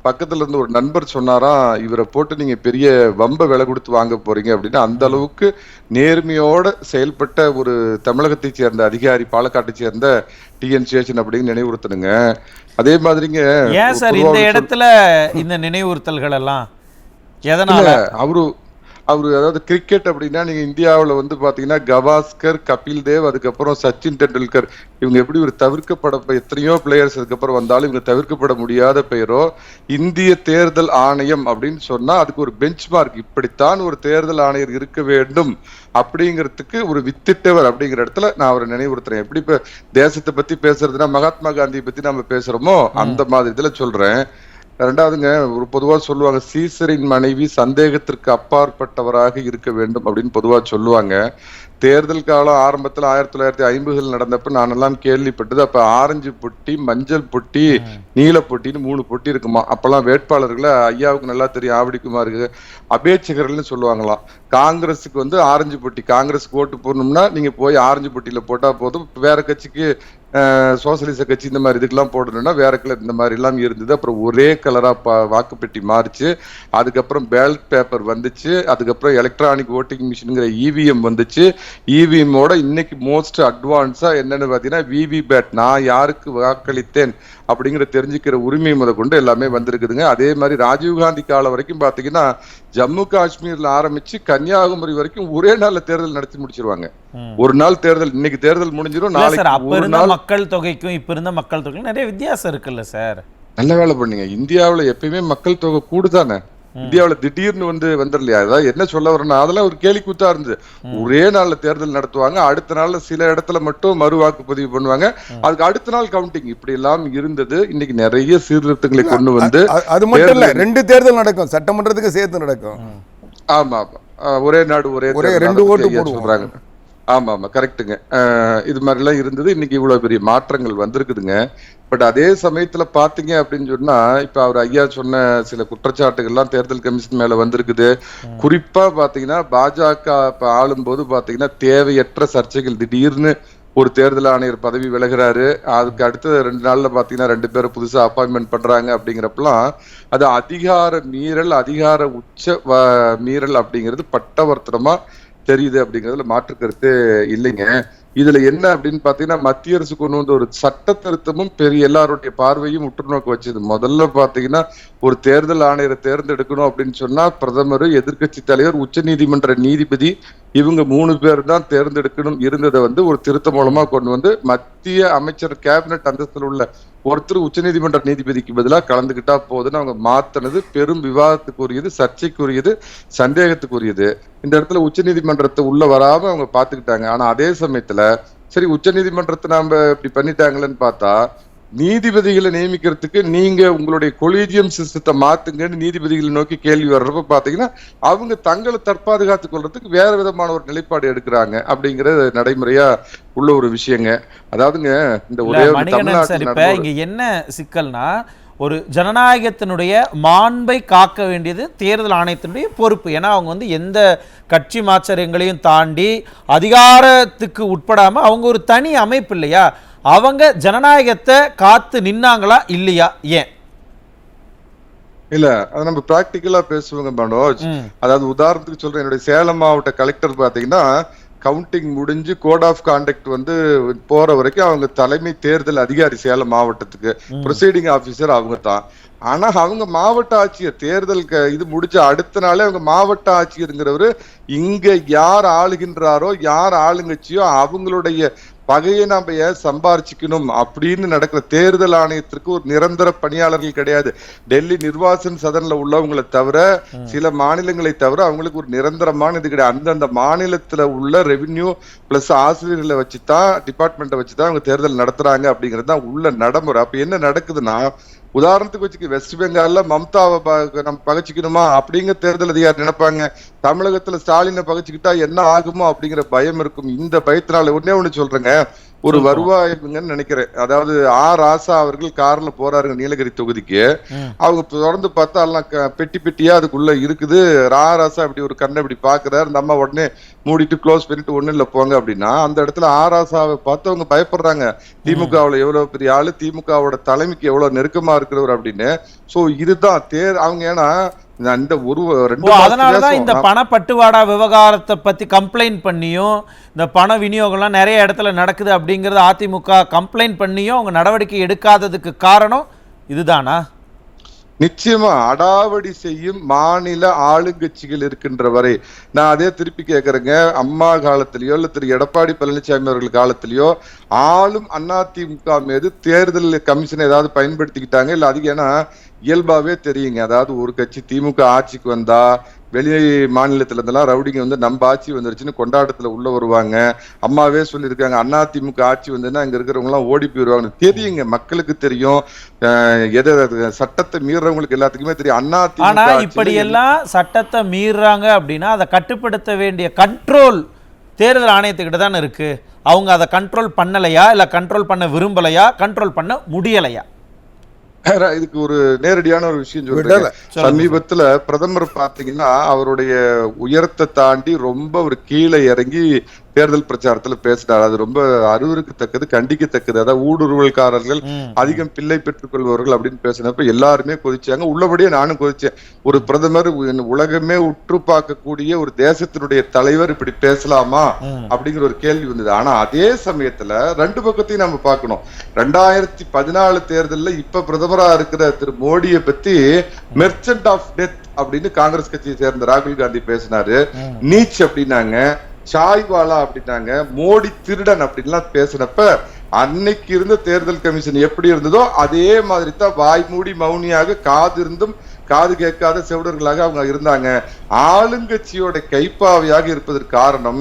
பக்கத்துல இருந்து ஒரு நண்பர் சொன்னாராம், இவரை போட்டு நீங்க பெரிய வம்ப விலை கொடுத்து வாங்க போறீங்க அப்படின்னு. அந்த அளவுக்கு நேர்மையோட செயல்பட்ட ஒரு தமிழகத்தை சேர்ந்த அதிகாரி, பாலக்காட்டை சேர்ந்த TN சேஷன் அப்படின்னு நினைவுறுத்தணுங்க. அதே மாதிரிங்க ஏன் சார் இந்த இடத்துல இந்த நினைவுறுத்தல்கள் எல்லாம் எதனால? அவரு அதாவது கிரிக்கெட் அப்படின்னா நீங்க இந்தியாவில் வந்து பாத்தீங்கன்னா கவாஸ்கர், கபில் தேவ், அதுக்கப்புறம் சச்சின் டெண்டுல்கர், இவங்க எப்படி ஒரு தவிர்க்கப்பட எத்தனையோ பிளேயர்ஸ் அதுக்கப்புறம் வந்தாலும் இவங்க தவிர்க்கப்பட முடியாத பெயரோ இந்திய தேர்தல் ஆணையம் அப்படின்னு சொன்னா அதுக்கு ஒரு பெஞ்ச் மார்க், இப்படித்தான் ஒரு தேர்தல் ஆணையர் இருக்க வேண்டும் அப்படிங்கிறதுக்கு ஒரு வித்திட்டவர் அப்படிங்கிற இடத்துல நான் அவரை நினைவுறுத்துறேன். எப்படி இப்ப தேசத்தை பத்தி பேசுறதுன்னா மகாத்மா காந்தியை பத்தி நம்ம பேசுறோமோ அந்த மாதிரி இதுல சொல்றேன். ரெண்டாவதுங்க, ஒரு பொதுவா சொல்லுவாங்க, சீசரின் மனைவி சந்தேகத்திற்கு அப்பாற்பட்டவராக இருக்க வேண்டும் அப்படின்னு பொதுவா சொல்லுவாங்க. தேர்தல் காலம் ஆரம்பத்தில் 1950 நடந்தப்ப நான் எல்லாம் கேள்விப்பட்டது, அப்ப ஆரஞ்சு பொட்டி, மஞ்சள் பொட்டி, நீல பொட்டின்னு 3 பொட்டி இருக்குமா. அப்பெல்லாம் வேட்பாளர்களை ஐயாவுக்கு நல்லா தெரியும், ஆவடிக்குமாருக்கு அபேட்சகர்கள்னு சொல்லுவாங்களாம். காங்கிரஸுக்கு வந்து ஆரஞ்சு பொட்டி, காங்கிரஸுக்கு ஓட்டு போடணும்னா நீங்க போய் ஆரஞ்சு பொட்டியில போட்டா போதும். வேற கட்சிக்கு சோசியலிச கட்சி இந்த மாதிரி இதுக்கெல்லாம் போடணும்னா வேற கலர் இந்த மாதிரி எல்லாம் இருந்தது. அப்புறம் ஒரே கலரா வாக்குப்பெட்டி மாறிச்சு. அதுக்கப்புறம் பேலட் பேப்பர் வந்துச்சு. அதுக்கப்புறம் எலக்ட்ரானிக் ஓட்டிங் மிஷின்ங்கிற EVM வந்துச்சு. EVM-ஓட இன்னைக்கு மோஸ்ட் அட்வான்ஸா என்னன்னு பாத்தீங்கன்னா VVPAT, நான் யாருக்கு வாக்களித்தேன் அப்படிங்கிற தெரிஞ்சுக்கிற உரிமை முத கொண்டு எல்லாமே வந்திருக்குதுங்க. அதே மாதிரி ராஜீவ்காந்தி காலம் வரைக்கும் பாத்தீங்கன்னா ஜம்மு காஷ்மீர்ல ஆரம்பிச்சு கன்னியாகுமரி வரைக்கும் ஒரே நாள்ல தேர்தல் நடத்தி முடிச்சிருவாங்க. ஒரு நாள் தேர்தல், இன்னைக்கு தேர்தல் முடிஞ்சிடும், நாளைக்கு ஒரு நாள். மக்கள் தொகைக்கும் இப்ப இருந்த மக்கள் தொகைக்கும் நிறைய வித்தியாசம் இருக்குல்ல சார்? நல்ல வேலை பண்ணீங்க. இந்தியாவுல எப்பயுமே மக்கள் தொகை கூடுதானே, இந்தியாவுல திடீர்னு வந்துடலையா? அதாவது என்ன சொல்ல வரேன்னா, அதெல்லாம் ஒரு கேலி கூத்தா இருந்தது. ஒரே நாள்ல தேர்தல் நடத்துவாங்க, அடுத்த நாள்ல சில இடத்துல மட்டும் மறு வாக்குப்பதிவு பண்ணுவாங்க, அதுக்கு அடுத்த நாள் கவுண்டிங், இப்படி எல்லாம் இருந்தது. இன்னைக்கு நிறைய சீர்திருத்தங்களை கொண்டு வந்து, அது மட்டும் இல்ல 2 தேர்தல் நடக்கும், சட்டமன்றத்துக்கு சேர்த்து நடக்கும். ஆமா ஆமா, ஒரே நாடு ஒரே 2 ஓட்டு போடுறாங்க. ஆமா ஆமா, கரெக்டுங்க. இது மாதிரி எல்லாம் இருந்தது. இன்னைக்கு இவ்வளவு பெரிய மாற்றங்கள் வந்திருக்குதுங்க. பட் அதே சமயத்துல பாத்தீங்க அப்படின்னு சொன்னா, இப்ப அவர் ஐயா சொன்ன சில குற்றச்சாட்டுகள்லாம் தேர்தல் கமிஷன் மேல வந்திருக்குது. குறிப்பா பாத்தீங்கன்னா பாஜக இப்ப ஆளும் போது பாத்தீங்கன்னா தேவையற்ற சர்ச்சைகள், திடீர்னு ஒரு தேர்தல் ஆணையர் பதவி விலகிறாரு, அதுக்கு அடுத்த 2 நாள்ல பாத்தீங்கன்னா 2 பேரை புதுசா அப்பாயின்மெண்ட் பண்றாங்க. அப்படிங்கிறப்பெல்லாம் அது அதிகார மீறல், அதிகார உச்ச மீறல் அப்படிங்கிறது பட்டவர்த்தனமா தெரியுது. அப்படிங்கிறதுல மாற்று கருத்து இல்லைங்க. இதுல என்ன அப்படின்னு பாத்தீங்கன்னா, மத்திய அரசு கொண்டு வந்த ஒரு சட்ட திருத்தமும் பெரிய எல்லாருடைய பார்வையும் உற்றுநோக்க வச்சது. முதல்ல பாத்தீங்கன்னா, ஒரு தேர்தல் ஆணையரை தேர்ந்தெடுக்கணும் அப்படின்னு சொன்னா பிரதமர், எதிர்கட்சி தலைவர், உச்ச நீதிமன்ற நீதிபதி, இவங்க 3 பேர் தான் தேர்ந்தெடுக்கணும் இருந்ததை ஒரு திருத்தம் மூலமா கொண்டு வந்து மத்திய அமைச்சர் கேபினட் அந்தஸ்தில் உள்ள ஒருத்தர் உச்சநீதிமன்ற நீதிபதிக்கு பதிலாக கலந்துகிட்டா போதுன்னு அவங்க மாத்தினது பெரும் விவாதத்துக்குரியது, சர்ச்சைக்குரியது, சந்தேகத்துக்குரியது. இந்த இடத்துல உச்சநீதிமன்றத்தை உள்ள வராம அவங்க பாத்துக்கிட்டாங்க. ஆனா அதே சமயத்துல சரி, உச்சநீதிமன்றத்தை நாம இப்படி பண்ணிட்டாங்களேன்னு பார்த்தா, நீதிபதிகளை நியமிக்கிறதுக்கு நீங்க உங்களுடைய கொலீஜியம் சிஸ்டத்தை மாத்துங்கன்னு நீதிபதிகளை நோக்கி கேள்வி வர்றப்ப பாத்தீங்கன்னா, அவங்க தங்களை தற்பாதுகாத்துக் கொள்றதுக்கு வேற விதமான ஒரு நிலைப்பாடு எடுக்கிறாங்க. அப்படிங்கிற நடைமுறையா உள்ள ஒரு விஷயங்க. அதாவதுங்க, இந்த ஒரே தமிழ்நாட்டுல இங்க என்ன சிக்கல்னா, ஒரு ஜனநாயகத்தினுடைய மாண்பை காக்க வேண்டியது தேர்தல் ஆணையத்தினுடைய பொறுப்பு. ஏன்னா அவங்க எந்த கட்சி மாச்சரியங்களையும் தாண்டி அதிகாரத்துக்கு உட்படாம அவங்க ஒரு தனி அமைப்பு இல்லையா? அவங்க ஜனநாயகத்தை காத்து நின்னாங்களா இல்லையா? ஏன் இல்ல, அது நம்ம பிராக்டிக்கலா பேசுவாங்க மனோஜ். அதாவது உதாரணத்துக்கு சொல்றேன், என்னுடைய சேலம் மாவட்ட கலெக்டர் பாத்தீங்கன்னா, கவுண்டிங் முடிஞ்சு கோட் ஆஃப் கான்டக்ட் போற வரைக்கும் அவங்க தலைமை தேர்தல் அதிகாரி சேலம் மாவட்டத்துக்கு, ப்ரொசீடிங் ஆபீசர் அவங்க தான். ஆனா அவங்க மாவட்ட ஆட்சியர், தேர்தல் இது முடிச்ச அடுத்த நாளே அவங்க மாவட்ட ஆட்சியருங்கிறவரு இங்க யார் ஆளுகின்றாரோ, யார் ஆளுங்கட்சியோ அவங்களுடைய பகையை நாம ஏன் சம்பாரிச்சுக்கணும் அப்படின்னு நடக்கிற தேர்தல் ஆணையத்திற்கு ஒரு நிரந்தர பணியாளர்கள் கிடையாது. டெல்லி நிர்வாசன் சதன்ல உள்ளவங்களை தவிர, சில மாநிலங்களை தவிர அவங்களுக்கு ஒரு நிரந்தரமான இது கிடையாது. அந்தந்த மாநிலத்துல உள்ள ரெவென்யூ பிளஸ் ஆசிரியர்களை வச்சுதான், டிபார்ட்மெண்ட்டை வச்சுதான் அவங்க தேர்தல் நடத்துறாங்க. அப்படிங்கிறது தான் உள்ள நடைமுறை. அப்ப என்ன நடக்குதுன்னா, உதாரணத்துக்கு வச்சுக்க, வெஸ்ட் பெங்கால்ல மம்தாவை நம்ம பகச்சிக்கணுமா அப்படிங்கிற தேர்தல் அதிகாரி நினைப்பாங்க. தமிழகத்துல ஸ்டாலினை பகச்சுக்கிட்டா என்ன ஆகுமோ அப்படிங்கிற பயம் இருக்கும். இந்த பயத்தினால ஒண்ணு சொல்றேங்க, ஒரு வருவாய்ங்கன்னு நினைக்கிறேன். அதாவது ராசா அவர்கள் கார்ல போறாருங்க நீலகிரி தொகுதிக்கு. அவங்க தொடர்ந்து பார்த்தா எல்லாம் பெட்டி பெட்டியா அதுக்குள்ள இருக்குது. ராசா அப்படி ஒரு கண்ணை இப்படி பாக்குறாரு, நம்ம உடனே மூடிட்டு க்ளோஸ் பண்ணிட்டு ஒண்ணு இல்ல போங்க அப்படின்னா, அந்த இடத்துல ராசாவை பார்த்து அவங்க பயப்படுறாங்க. திமுகவுல எவ்வளவு பெரிய ஆளு, திமுகவோட தலைமைக்கு எவ்வளவு நெருக்கமா இருக்கிறவர் அப்படின்னு. சோ இதுதான் அவங்க. ஏன்னா அதனாலதான் இந்த பணப்பட்டுவாடா விவகாரத்தை பத்தி கம்ப்ளைண்ட் பண்ணியும், இந்த பண விநியோகம்லாம் நிறைய இடத்துல நடக்குது அப்படிங்கறது அதிமுக கம்ப்ளைண்ட் பண்ணியும் அவங்க நடவடிக்கை எடுக்காததுக்கு காரணம் இதுதானா? நிச்சயமா அடாவடி செய்யும் மாநில ஆளுங்கட்சிகள் இருக்கின்ற வரை. நான் அதே திருப்பி கேட்கறேங்க, அம்மா காலத்திலயோ இல்ல திரு எடப்பாடி பழனிசாமி அவர்கள் காலத்திலயோ ஆளும் அதிமுக மீது தேர்தல் கமிஷன் ஏதாவது பயன்படுத்திக்கிட்டாங்க இல்ல? அதிகம் ஏன்னா இயல்பாவே தெரியுங்க. அதாவது ஒரு கட்சி திமுக ஆட்சிக்கு வந்தா வெளி மாநிலத்துல இருந்தெல்லாம் ரவுடிங்க நம்ம ஆட்சி வந்துருச்சுன்னு கொண்டாட்டத்துல உள்ள வருவாங்க. அம்மாவே சொல்லியிருக்காங்க, அதிமுக ஆட்சி வந்துன்னா அங்க இருக்கிறவங்க எல்லாம் ஓடி போயிருவாங்க. தெரியுங்க, மக்களுக்கு தெரியும். சட்டத்தை மீறவங்களுக்கு எல்லாத்துக்குமே தெரியும். ஆனா இப்படி எல்லாம் சட்டத்தை மீறாங்க அப்படின்னா அதை கட்டுப்படுத்த வேண்டிய கண்ட்ரோல் தேர்தல் ஆணையத்துக்கிட்ட தான் இருக்கு. அவங்க அதை கண்ட்ரோல் பண்ணலையா, இல்ல கண்ட்ரோல் பண்ண விரும்பலையா, கண்ட்ரோல் பண்ண முடியலையா? இதுக்கு ஒரு நேரடியான ஒரு விஷயம் சொல்றேன். சமீபத்துல பிரதமர் பாத்தீங்கன்னா அவருடைய உயரத்தை தாண்டி ரொம்ப ஒரு கீழே இறங்கி தேர்தல் பிரச்சாரத்துல பேசினார். அது ரொம்ப அருவருக்கத்தக்கது, கண்டிக்கத்தக்கது. அதாவது ஊடுருவல்காரர்கள் அதிகம் பிள்ளை பெற்றுக் கொள்பவர்கள் அப்படின்னு பேசினப்ப எல்லாருமே கொதிச்சாங்க. உள்ளபடியே நானும் கொதிச்சேன். ஒரு பிரதமர், உலகமே உற்று பார்க்கக்கூடிய ஒரு தேசத்தினுடைய தலைவர் இப்படி பேசலாமா அப்படிங்கிற ஒரு கேள்வி வந்தது. ஆனா அதே சமயத்துல 2 பக்கத்தையும் நம்ம பார்க்கணும். 2014 தேர்தல்ல இப்ப பிரதமரா இருக்கிற திரு மோடியை பத்தி மெர்ச்சன்ட் ஆஃப் டெத் அப்படின்னு காங்கிரஸ் கட்சியை சேர்ந்த ராகுல் காந்தி பேசினாரு. நீச் அப்படின்னாங்க. சாய்வாலா அப்படின்னாங்க, மோடி திருடன் அப்படின்லாம் பேசினப்ப அன்னைக்கு இருந்த தேர்தல் கமிஷன் எப்படி இருந்ததோ அதே மாதிரி தான் வாய் மூடி மௌனியாக காது இருந்தும் காது கேட்காத செவிடர்களாக அவங்க இருந்தாங்க. ஆளுங்கட்சியோட கைப்பாவையாக இருப்பதற்கு காரணம்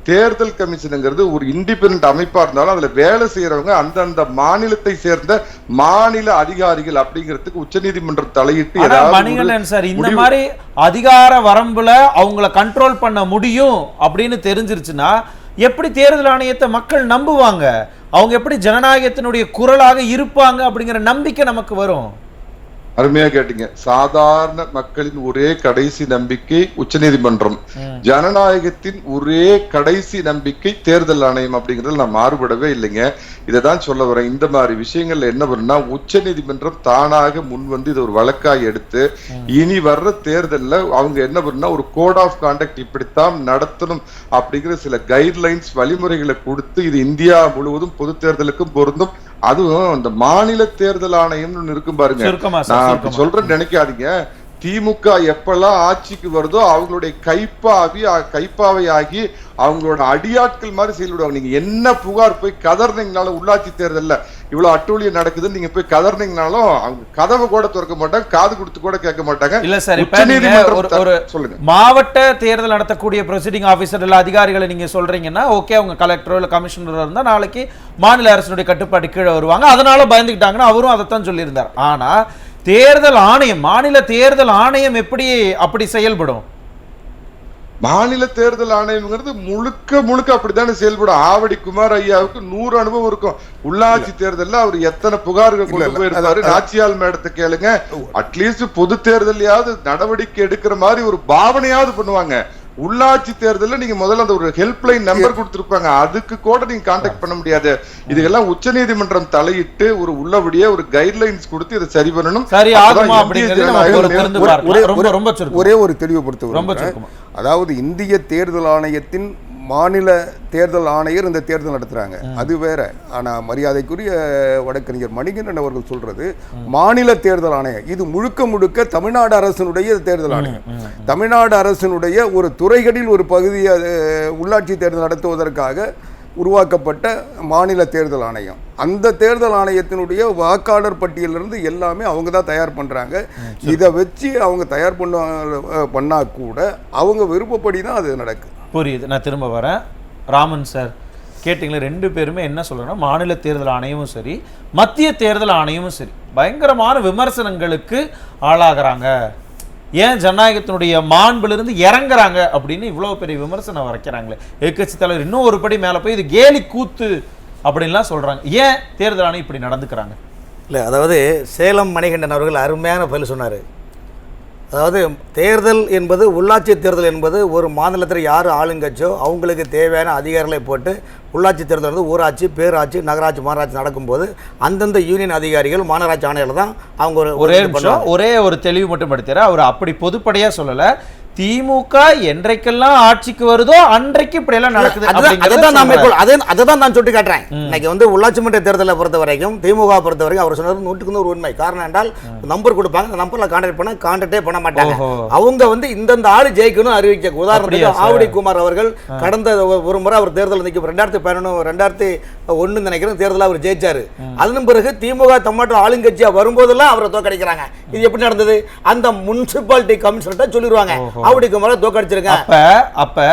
தேர்தல் கமிஷனுங்கிறது ஒரு இண்டிபெண்டன்ட் அமைப்பா இருந்தாலும் அதுல வேலை செய்யறவங்க அந்தந்த மாநிலத்தை சேர்ந்த மாநில அதிகாரிகள் அப்படிங்கிறதுக்கு உச்சநீதிமன்றம் தலையிட்டு மணிகண்டன் சார் இந்த மாதிரி அதிகார வரம்புல அவங்கள கண்ட்ரோல் பண்ண முடியும் அப்படின்னு தெரிஞ்சிருச்சுன்னா எப்படி தேர்தல் ஆணையத்தை மக்கள் நம்புவாங்க? அவங்க எப்படி ஜனநாயகத்தினுடைய குரலாக இருப்பாங்க அப்படிங்கிற நம்பிக்கை நமக்கு வரும்? அருமையா கேட்டீங்க. சாதாரண மக்களின் ஒரே கடைசி நம்பிக்கை உச்சநீதிமன்றம், ஜனநாயகத்தின் ஒரே கடைசி நம்பிக்கை தேர்தல் ஆணையம் அப்படிங்கறதுல நான் மாறுபடவே இல்லைங்க. இதைதான் சொல்ல வரேன். இந்த மாதிரி விஷயங்கள்ல என்ன வரும்னா உச்சநீதிமன்றம் தானாக முன் வந்து இது ஒரு வழக்காய் எடுத்து இனி வர்ற தேர்தல்ல அவங்க என்ன பண்ணுனா ஒரு கோட் ஆஃப் கான்டக்ட் இப்படித்தான் நடத்தணும் அப்படிங்கிற சில கைட்லைன்ஸ் வழிமுறைகளை கொடுத்து இது இந்தியா முழுவதும் பொது தேர்தலுக்கும் பொருந்தும். அதுவும் இந்த மாநில தேர்தல் ஆணையம் இருக்கும் பாருங்க, நான் அப்படி சொல்றேன்னு நினைக்காதீங்க. திமுக எப்பெல்லாம் ஆட்சிக்கு வருதோ அவங்களுடைய கைப்பாவையாகி அவங்களோட அடியாட்கள் மாதிரி செயல்படுவாங்க. நீங்க என்ன புகார் போய் கதர்னீங்கனாலும் உள்ளாட்சி தேர்தல்ல இவ்வளவு அட்டூழியம் நடக்குதுன்னு நீங்க போய் கதர்னீங்கனாலும் அவங்க கதவை கூட திறக்க மாட்டாங்க, காது கொடுத்து கூட கேட்க மாட்டாங்க. இல்ல சார், சொல்லுங்க, மாவட்ட தேர்தல் நடத்தக்கூடிய ப்ரொசீடிங் ஆபீசர் இல்ல அதிகாரிகளை நீங்க சொல்றீங்கன்னா ஓகே, அவங்க கலெக்டரோ இல்ல கமிஷனரோ இருந்தா நாளைக்கு மாநில அரசுடைய கட்டுப்பாடு கீழே வருவாங்க, அதனால பயந்துக்கிட்டாங்கன்னு அவரும் அதைத்தான் சொல்லியிருந்தார். ஆனா தேர்தல் ஆணையம், மாநில தேர்தல் ஆணையம் எப்படி அப்படி செயல்படும்? மாநில தேர்தல் ஆணையம்ங்கிறது முழுக்க முழுக்க அப்படித்தானே செயல்படும். ஆவடி குமார் ஐயாவுக்கு 100 அனுபவம் இருக்கும். உள்ளாட்சி தேர்தல்ல அவர் எத்தனை புகார்கள் கொண்டு போயிருப்பாரு. நாச்சியால் மேடத்தை கேளுங்க, அட்லீஸ்ட் பொது தேர்தலையாவது நடவடிக்கை எடுக்கிற மாதிரி ஒரு பாவனையாவது பண்ணுவாங்க. உள்ளாட்சி தேர்தலில் நீங்க முதல்ல அந்த ஒரு ஹெல்ப்லைன் நம்பர் கொடுத்திருப்பாங்க, அதுக்கு கூட நீங்க கான்டாக்ட் பண்ண முடியாது. இதுக்கெல்லாம் உச்சநீதிமன்றம் தலையிட்டு ஒரு உள்ளபடியே ஒரு கைட்லைன்ஸ் கொடுத்து இதை சரி பண்ணணும். ஒரே ஒரு தெளிவுபடுத்த, அதாவது இந்திய தேர்தல் ஆணையத்தின் மாநில தேர்தல் ஆணையர் இந்த தேர்தல் நடத்துறாங்க, அது வேற. ஆனா மரியாதைக்குரிய வழக்கறிஞர் மணிகண்டன் அவர்கள் சொல்றது மாநில தேர்தல் ஆணையம், இது முழுக்க முழுக்க தமிழ்நாடு அரசினுடைய தேர்தல் ஆணையம். தமிழ்நாடு அரசினுடைய ஒரு துறைகளில் ஒரு பகுதியை உள்ளாட்சி தேர்தல் நடத்துவதற்காக உருவாக்கப்பட்ட மாநில தேர்தல் ஆணையம். அந்த தேர்தல் ஆணையத்தினுடைய வாக்காளர் பட்டியலிருந்து எல்லாமே அவங்க தான் தயார் பண்ணுறாங்க. இதை வச்சு அவங்க தயார் பண்ணா கூட அவங்க விருப்பப்படி தான் அது நடக்குது. புரியுது. நான் திரும்ப வரேன். ராமன் சார் கேட்டிங்களே, 2 பேருமே என்ன சொல்கிறேன்னா மாநில தேர்தல் ஆணையமும் சரி மத்திய தேர்தல் ஆணையமும் சரி பயங்கரமான விமர்சனங்களுக்கு ஆளாகிறாங்க. ஏன் ஜனநாயகத்தினுடைய மாண்பிலிருந்து இறங்குறாங்க அப்படின்னு இவ்வளோ பெரிய விமர்சனம் வைக்கிறாங்களே. எதிர்க்கட்சி தலைவர் இன்னும் ஒரு படி மேலே போய் இது கேலி கூத்து அப்படின்லாம் சொல்கிறாங்க. ஏன் தேர்தல் ஆணையம் இப்படி நடந்துக்கிறாங்க? இல்லை, அதாவது சேலம் மணிகண்டன் அவர்கள் அருமையான பதில் சொன்னார். அதாவது தேர்தல் என்பது, உள்ளாட்சி தேர்தல் என்பது ஒரு மாநிலத்தில் யார் ஆளுங்கட்சோ அவங்களுக்கு தேவையான அதிகாரிகளை போட்டு உள்ளாட்சி தேர்தல் வந்து ஊராட்சி, பேராட்சி, நகராட்சி, மாநகராட்சி நடக்கும்போது அந்தந்த யூனியன் அதிகாரிகள் மாநகராட்சி ஆணையர்கள் தான் அவங்க ஒரே ஒரு தெளிவு மட்டும் படுத்துற. அவர் அப்படி பொதுப்படையாக சொல்லலை. திமுக என்றைக்கெல்லாம் ஆட்சிக்கு வருதோ அன்றைக்கு இப்படி எல்லாம் நடக்குது. அதான் நான் சுட்டி காட்டுறேன். இன்னைக்கு வந்து உள்ளாட்சி மன்ற தேர்தலை பொறுத்த வரைக்கும் திமுக பொறுத்த வரைக்கும் அவர் சொன்னது 100% உண்மை. காரணம் என்றால் நம்பர் கொடுப்பாங்க, அந்த நம்பர்ல கான்டாக்டே பண்ண மாட்டாங்க. அவங்க வந்து இந்தந்த ஆளு ஜெயிக்கணும் அறிவிக்க. உதாரணத்துக்கு ஆவடி குமார் அவர்கள் கடந்த ஒரு முறை அவர் தேர்தல் நிற்கும் 2011 2001 நினைக்கிறேன் தேர்தலில் அவர் ஜெயிச்சாரு. அதன் பிறகு திமுக தமிழ்நாட்டு ஆளுங்கட்சியா வரும்போதெல்லாம் அவரை தோக்கடிக்கிறாங்க. இது எப்படி நடந்தது? அந்த முனிசிபாலிட்டி கமிஷனர்ட்ட சொல்லிடுவாங்க ஆவடிக்கு மேல தோக்கடிச்சிருக்காங்க. அப்ப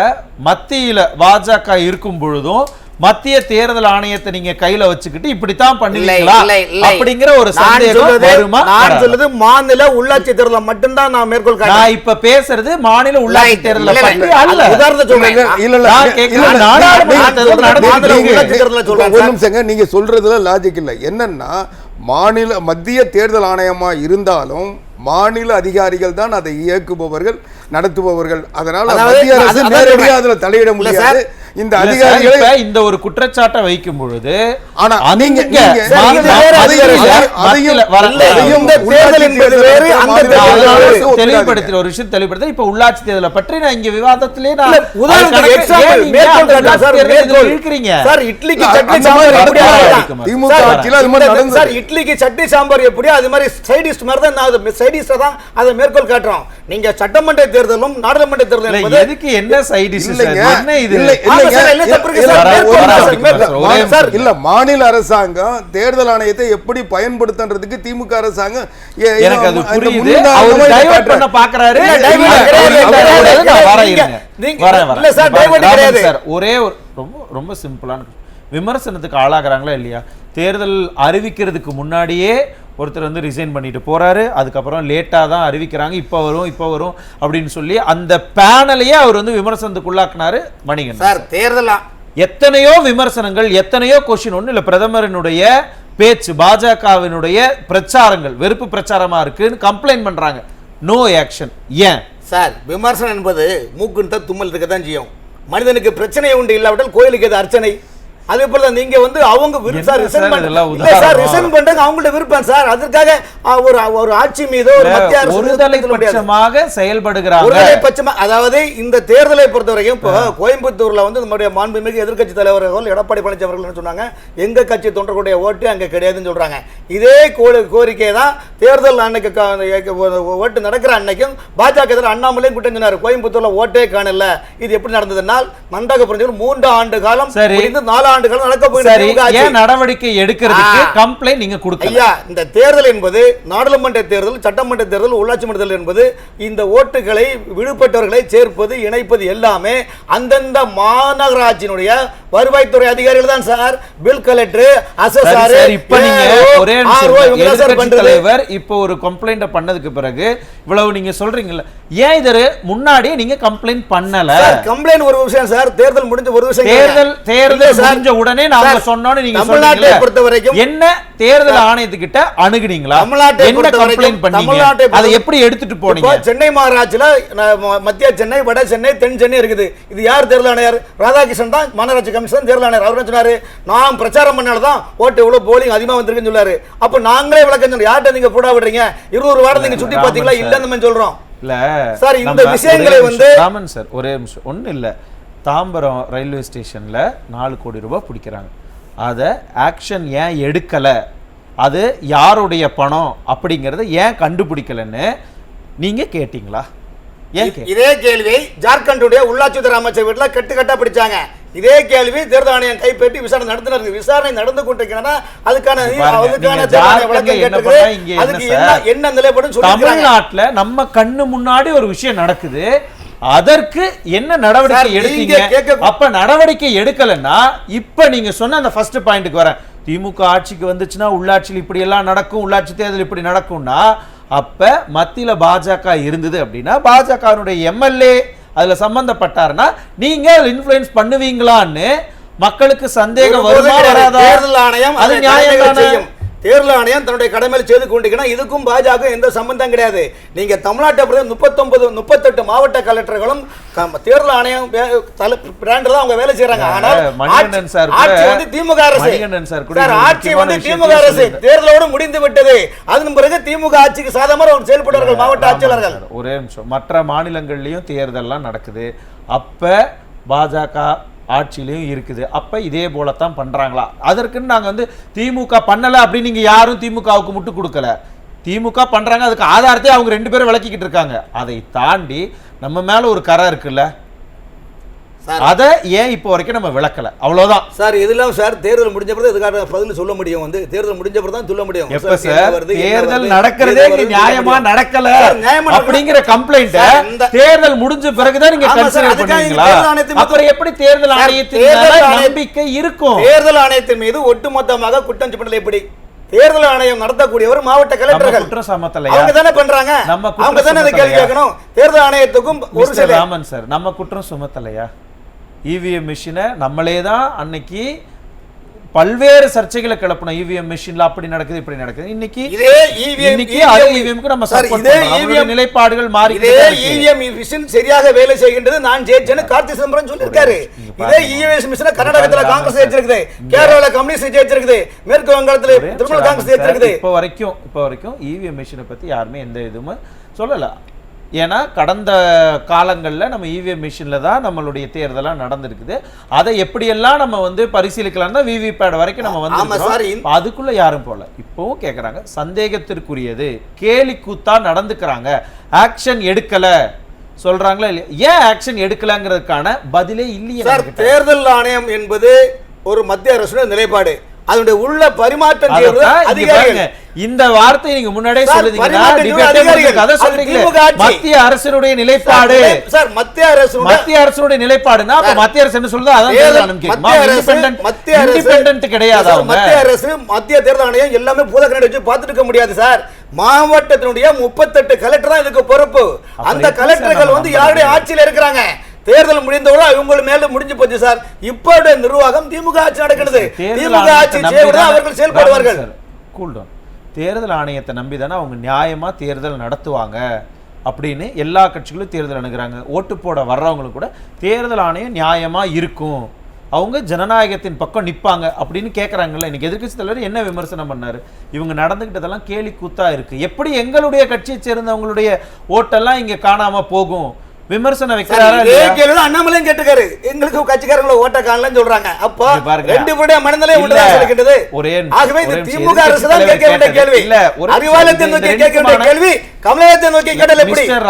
மத்தியில பாஜக இருக்கும் பொழுதும் மத்திய தேர்தல் ஆணையத்தை நீங்க கையில வச்சுக்கிட்டு இப்படித்தான் பண்ணுவீங்களா அப்படிங்கிற ஒரு சந்தேகம் வருமா? நான் சொல்றது மாநில உள்ளாட்சி தேர்தல் மட்டும் தான் நான் மேற்கோள் காட்டுறேன். நான் இப்ப பேசுறது மாநில உள்ளாட்சி தேர்தல் பத்தி அல்ல. உதாரணத்தை சொல்றேன். ஒரு நிமிஷங்க, நீங்க சொல்றதுல லாஜிக் இல்ல. என்னன்னா மத்திய தேர்தல் ஆணையமா இருந்தாலும் மாநில அதிகாரிகள் தான் அதை இயக்குபவர்கள், நடத்துபவர்கள். அதனால மத்திய அரசு நேரடியாக அதுல தலையிட முடியாது. இந்த அதிகாரிகளை இந்த ஒரு குற்றச்சாட்டை வைக்கும் பொழுது ஆனா நீங்க தெளிவுபடுத்தி ஒரு விஷயம் தெளிவுபடுத்த இப்ப உள்ளாட்சி தேர்தலை பற்றி நான் இங்க விவாதத்திலே இட்லிக்கு சட்னி சாம்பார் எப்படியோ அது மாதிரி சைடிஸ்ட் மாதிரி தான் சைடிஸ்ட் தான் அதை மேற்கோள் காட்டுறோம். நீங்க சட்டமன்ற தேர்தலும் நாடாளுமன்ற தேர்தலும் எதுக்கு என்ன சைடிஸ்ட் என்ன இது இல்ல மாநில அரசாங்கம் தேர்தல் ஆணையத்தை எப்படி பயன்படுத்துறதுக்கு திமுக அரசாங்கம் எனக்கு அது புரியுது. அவர் டைவர்ட் பண்ண பார்க்கறாரு. ஒரே ரொம்ப ரொம்ப சிம்பிளான விமர்சனத்துக்கு ஆளாகிறாங்களா இல்லையா? தேர்தல் அறிவிக்கிறதுக்கு முன்னாடியே ஒருத்தர் வந்து ரிசைன் பண்ணிட்டு போறாரு, அதுக்கப்புறம் லேட்டாக தான் அறிவிக்கிறாங்க, இப்போ வரும் அப்படின்னு சொல்லி அந்த பேனலையே அவர் வந்து விமர்சனத்துக்குள்ளாக்குனாரு மணிகண்டன் சார். தேர்தல் எத்தனையோ விமர்சனங்கள், எத்தனையோ கொஸ்டின். ஒன்றும் இல்லை, பிரதமரினுடைய பேச்சு, பாஜகவினுடைய பிரச்சாரங்கள் வெறுப்பு பிரச்சாரமா இருக்குன்னு கம்ப்ளைண்ட் பண்றாங்க. No action. ஏன் சார்? விமர்சனம் என்பது மூக்குன்னு தும்மல் இருக்க தான் செய்யும். மனிதனுக்கு பிரச்சனை உண்டு, இல்லாவிட்டால் கோயிலுக்கு எது அர்ச்சனை. அதே போல நீங்க வந்து அவங்க அவங்களோட விருப்பம் சார். அதற்காக ஒரு ஆட்சி மீது ஒரு மத்திய அரசு ஒருதலைபட்சமாக செயல்படுகிறாங்க. ஒருதலைபட்சமா, அதாவது இந்த தேர்தலை பொறுத்தவரைக்கும் இப்போ கோயம்புத்தூர்ல வந்து நம்முடைய மாண்புமிகு எதிர்க்கட்சி தலைவர்கள் எடப்பாடி பழனிசாமி அவர்கள் சொன்னாங்க, எங்க கட்சி தொண்டர்களுடைய ஓட்டு அங்க கிடையாதுன்னு சொல்றாங்க. இதே கோரிக்கை தான் தேர்தல் அன்னைக்கு ஓட்டு நடக்கிற அன்னைக்கும் பாஜக அண்ணாமலையும் குற்றம் சொன்னார், கோயம்புத்தூர்ல ஓட்டே காணல. இது எப்படி நடந்ததுனால் நன்றாக புரிஞ்சு 3 ஆண்டு காலம் 4 ஆண்டுகள் நடக்க போகுது. நடவடிக்கை எடுக்கிறதுக்கு கம்ப்ளைண்ட் நீங்க கொடுக்கல. ஐயா, இந்த தேர்தல் என்பது நாடாளுமன்ற தேர்தல், சட்டமன்ற தேர்தல், உள்ளாட்சி மன்ற தேர்தல் என்பது இந்த ஓட்டுகளை விடுபட்டவர்களை சேர்ப்பது, இணைப்பது எல்லாமே அந்தந்த மாநகராட்சியினுடைய வருவாய்த்துறை அதிகாரிகள் தான் சார். Bill collector, அசஸர். இப்ப நீங்க ஒரே தலைவர் இப்போ ஒரு கம்ப்ளைண்ட் பண்ணதுக்கு பிறகு இவ்வளவு நீங்க சொல்றீங்கல்ல, ஏன் இது முன்னாடியே நீங்க கம்ப்ளைண்ட் பண்ணல? கம்ப்ளைண்ட் ஒரு விஷயம் சார், தேர்தல் முடிஞ்ச ஒரு விஷயம். தேர்தல் முடிஞ்ச உடனே நாங்க சொன்னோம்னு நீங்க தமிழ்நாட்டை பொறுத்தவரைக்கும் என்ன தேர்தல் ஆணையத்துக்கிட்ட அணுகுனீங்களா? என்ன கம்ப்ளைண்ட் பண்ணீங்க? அதை எப்படி எடுத்துட்டு போனீங்க? சென்னை மாநகராட்சியில மத்திய சென்னை, வட சென்னை, தென் சென்னை இருக்குது. இது யார் தேர்தல் ஆணையர்? ராதாகிருஷ்ணன் தான் மாநகராட்சி கமிஷன் தேர்தல் ஆணையர். அவர் சொன்னாரு, நான் பிரச்சாரம் பண்ணால்தான் ஓட்டு எவ்வளவு போலிங் அதிகமா வந்திருக்குன்னு சொல்லாரு. அப்ப நாங்களே விளக்கம் சொன்னோம், யார்கிட்ட நீங்க போடா விடுறீங்க? 20 வாரம் நீங்க சுட்டி பாத்தீங்களா? இல்லன்னு சொல்றோம். இல்ல சார், இந்த விஷயங்களை வந்து ராமன் சார் ஒரே நிமிஷம். ஒன்றும் இல்லை, தாம்பரம் ரயில்வே ஸ்டேஷனில் 4 கோடி ரூபாய் பிடிக்கிறாங்க. அதை ஆக்ஷன் ஏன் எடுக்கலை, அது யாருடைய பணம் அப்படிங்கிறத ஏன் கண்டுபிடிக்கலன்னு நீங்கள் கேட்டிங்களா? இதே கேள்வி ஜார்க்கண்டுடைய உள்ளாட்சித்துறை அமைச்சர் வீட்டில் கட்டுக்கட்டா பிடிச்சாங்க. இதே கேள்வி தேர்தல் ஆணையம் கைப்பற்றி விசாரணை நடத்தினார். விசாரணை நடந்து கொண்டிருக்கிறனா அதுக்கான என்ன நிலைப்படும் தமிழ்நாட்டுல நம்ம கண்ணு முன்னாடி ஒரு விஷயம் நடக்குது, அதற்கு என்ன நடவடிக்கை எடுத்தீங்க? அப்ப நடவடிக்கை எடுக்கலன்னா இப்ப நீங்க சொன்ன அந்த ஃபர்ஸ்ட் பாயிண்ட்க்கு வரேன். திமுக ஆட்சிக்கு வந்துச்சுன்னா உள்ளாட்சியில் இப்படி எல்லாம் நடக்கும், உள்ளாட்சி தேர்தல் இப்படி நடக்கும்னா அப்ப மத்தியில பாஜக இருந்தது அப்படின்னா பாஜகனுடைய எம்எல்ஏ அதுல சம்பந்தப்பட்டாருன்னா நீங்க இன்ஃப்ளூயன்ஸ் பண்ணுவீங்களான்னு மக்களுக்கு சந்தேகம் வருமா வராதா? தேர்தல் ஆணையம் அது நியாயம் செய்யும். தேர்தல் ஆணையம் தன்னுடைய கடமையில் செய்து கொண்டிருக்கா. இதுக்கும் பாஜக எந்த சம்பந்தம் கிடையாது. நீங்க தமிழ்நாட்டை 38 மாவட்ட கலெக்டர்களும் தேர்தல் ஆணையம் பிராண்ட் அவங்க வேலை செய்யறாங்க. ஆனால் ஆட்சி வந்து திமுக அரசு, ஆட்சி வந்து திமுக அரசு தேர்தலோடு முடிந்து விட்டது. அதன் பிறகு திமுக ஆட்சிக்கு சாதகமாக செயல்படுவார்கள் மாவட்ட ஆட்சியாளர்கள். ஒரே நிமிஷம், மற்ற மாநிலங்கள்லயும் தேர்தல்லாம் நடக்குது, அப்ப பாஜக ஆட்சியிலையும் இருக்குது, அப்ப இதே போலத்தான் பண்றாங்களா? அதற்குன்னு நாங்க வந்து திமுக பண்ணல அப்படின்னு நீங்க யாரும் திமுகவுக்கு முட்டு கொடுக்கல. திமுக பண்றாங்க, அதுக்கு ஆதாரத்தை அவங்க 2 பேரும் விளக்கிக்கிட்டு இருக்காங்க. அதை தாண்டி நம்ம மேல ஒரு கரை இருக்குல்ல, அதை ஏன் இப்போ வரைக்கும் நம்ம விளக்கல? அவ்வளவுதான் சார். இதெல்லாம் சார் தேர்தல் முடிஞ்ச பிறகு இதுக்கான பதில் சொல்ல முடியும். வந்து தேர்தல் முடிஞ்ச பிறகு தான் சொல்ல முடியும். எப்ப சார் தேர்தல் நடக்கிறதே நியாயமா நடக்கல அப்படிங்கிற கம்ப்ளைண்ட் தேர்தல் முடிஞ்ச பிறகுதான் நீங்க கன்சிடர் பண்ணுவீங்களா? அப்புறம் எப்படி தேர்தல் ஆணையத்தின் நம்பிக்கை இருக்கும்? தேர்தல் ஆணையத்தின் மீது ஒட்டுமொத்தமாக குற்றம் சுமத்தல் எப்படி? தேர்தல் ஆணையம் நடத்தக்கூடியவர் மாவட்ட கலெக்டர்கள் குற்றம் சமத்தலையா? அவங்க தானே பண்றாங்க, அவங்க தானே அதை கேள்வி கேட்கணும். தேர்தல் ஆணையத்துக்கும் ஒரு சில ராமன் சார் நம்ம குற்றம் சுமத்தலையா? இவிஎம் மிஷினை நம்மளே தான் அன்னைக்கு பல்வேறு சர்ச்சைகளை கிளப்பின இவிஎம் மிஷின்ல அப்படி நடக்குது இப்படி நடக்குது. இன்னைக்கு இதே EVM இவிஎம்க்கு நம்ம சப்போர்ட் பண்றோம். நிலைப்பாடுகள் மாறி இதே இவிஎம் மிஷின் சரியாக வேலை செய்கின்றது, நான் ஜெயிச்சேன்னு கார்த்தி சிதம்பரம் சொல்லியிருக்காரு. இதே இவிஎம் மிஷினை கர்நாடகத்துல காங்கிரஸ் ஜெயிச்சிருக்குது, கேரளால கம்யூனிஸ்ட் ஜெயிச்சிருக்குது, மேற்கு வங்காளத்துல திரிணாமுல் காங்கிரஸ் ஜெயிச்சிருக்குது. இப்போ வரைக்கும் இவிஎம் மிஷினை பத்தி யாருமே எந்த இதுவுமே சொல்லல. ஏன்னா கடந்த காலங்களில் நம்ம இவிஎம் மிஷினில் தான் நம்மளுடைய தேர்தலாக நடந்திருக்குது. அதை எப்படியெல்லாம் நம்ம வந்து பரிசீலிக்கலாம் தான் விவிபேட் வரைக்கும் நம்ம வந்து அதுக்குள்ள யாரும் போல. இப்போவும் கேட்குறாங்க, சந்தேகத்திற்குரியது, கேலி கூத்தா நடந்துக்கிறாங்க, ஆக்ஷன் எடுக்கல சொல்றாங்களா இல்லையா? ஏன் ஆக்ஷன் எடுக்கலங்கிறதுக்கான பதிலே இல்லையே. தேர்தல் ஆணையம் என்பது ஒரு மத்திய அரசு நிலைப்பாடு, அதனுடைய உள்ள பரிமாற்றம் செய்வது அதிகாரிகள். இந்த வார்த்தை நீங்க முன்னாடியே சொல்லுதீங்கன்னா மத்திய அரசினுடைய நிலைப்பாடு சார், மத்திய அரசுடைய நிலைப்பாடுனா அப்ப மத்திய அரசு என்ன சொல்லுது அதான் இண்டிபெண்டன்ட் கிடையாது. மத்திய அரசு மத்திய தேர்தல் ஆணையம் எல்லாமே பூதக்கண்ணாடி வச்சு பார்த்துட்டு இருக்க முடியாது சார். மாவட்டத்தினுடைய 38 கலெக்டர் தான் இதுக்கு பொறுப்பு. அந்த கலெக்டர்கள் வந்து யாருடைய ஆட்சியில் இருக்கிறாங்க, தேர்தல் முடிந்தவரை இவங்க மேல முடிஞ்சு போச்சு சார். இப்ப நிர்வாகம் திமுக ஆட்சி நடக்கிறது, திமுக ஆட்சி செய்வதா அவர்கள் செயல்படுவார்கள். கூல்டவுன். தேர்தல் ஆணையத்தை நம்பி தானே அவங்க நியாயமா தேர்தல் நடத்துவாங்க அப்படின்னு எல்லா கட்சிகளும் தேர்தல் அணுகிறாங்க. ஓட்டு போட வர்றவங்களுக்கு கூட தேர்தல் ஆணையம் நியாயமா இருக்கும், அவங்க ஜனநாயகத்தின் பக்கம் நிற்பாங்க அப்படின்னு கேட்குறாங்கல்ல. இன்னைக்கு எதிர்க்கட்சி தலைவர் என்ன விமர்சனம் பண்ணாரு? இவங்க நடந்துக்கிட்டதெல்லாம் கேலி கூத்தா இருக்கு, எப்படி எங்களுடைய கட்சியை சேர்ந்தவங்களுடைய ஓட்டெல்லாம் இங்க காணாம போகும் விமர்சனம் வைக்கிறாரு. அண்ணாமலையும் கேட்டுக்காரு, எங்களுக்கு கட்சிக்காரங்களை ஓட்ட காணலன்னு சொல்றாங்க. அப்போ ரெண்டு பேருடைய மனநிலை ஒன்றுதான் இருக்கின்றது. ஆகவே இந்த திமுக அரசு தான் கேட்க வேண்டிய கேள்வி இல்ல, அறிவாலயத்தை நோக்கி கேட்க வேண்டிய கேள்வி கமலத்தை நோக்கி கேட்டல. மிஸ்டர்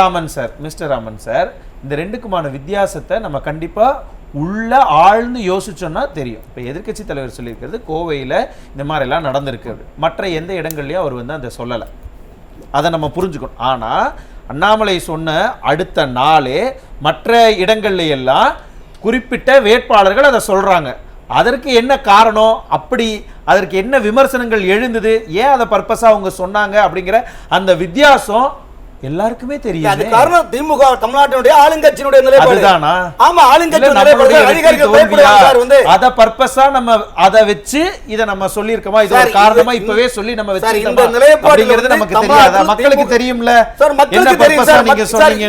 ராமன் சார், இந்த ரெண்டுக்குமான வித்தியாசத்தை நம்ம கண்டிப்பா உள்ள ஆழ்ந்து யோசிச்சோம்னா தெரியும். இப்போ எதிர்க்கட்சி தலைவர் சொல்லியிருக்கிறது கோவையில் இந்த மாதிரி எல்லாம் நடந்திருக்கு, மற்ற எந்த இடங்கள்லையும் அவர் வந்து அதை சொல்லலை, அதை நம்ம புரிஞ்சுக்கணும். ஆனால் அண்ணாமலை சொன்ன அடுத்த நாளே மற்ற இடங்கள்ல எல்லாம் குறிப்பிட்ட வேட்பாளர்கள் அதை சொல்றாங்க. அதற்கு என்ன காரணம், அப்படி அதற்கு என்ன விமர்சனங்கள் எழுந்தது, ஏன் அதை பர்பஸா அவங்க சொன்னாங்க அப்படிங்கிற அந்த வித்தியாசம் எல்லாருக்குமே தெரியும். அது காரணம் திமுக தமிழ்நாட்டினுடைய ஆளுங்கட்சியினுடைய நிலைப்பாடு தானா? ஆமா, ஆளுங்கட்சி நிலைப்பாடு. அதிகாரிகள் பயப்படுறாங்க சார். வந்து அத பர்பஸா நம்ம அத வெச்சு இத நம்ம சொல்லி இருக்கோமா, இது ஒரு காரணமா இப்பவே சொல்லி நம்ம வெச்சிருக்கோம். இந்த நிலைப்பாடுங்கிறது நமக்கு தெரியாதா? மக்களுக்கு தெரியும்ல சார், மக்களுக்கு தெரியும் சார். நீங்க சொன்னீங்க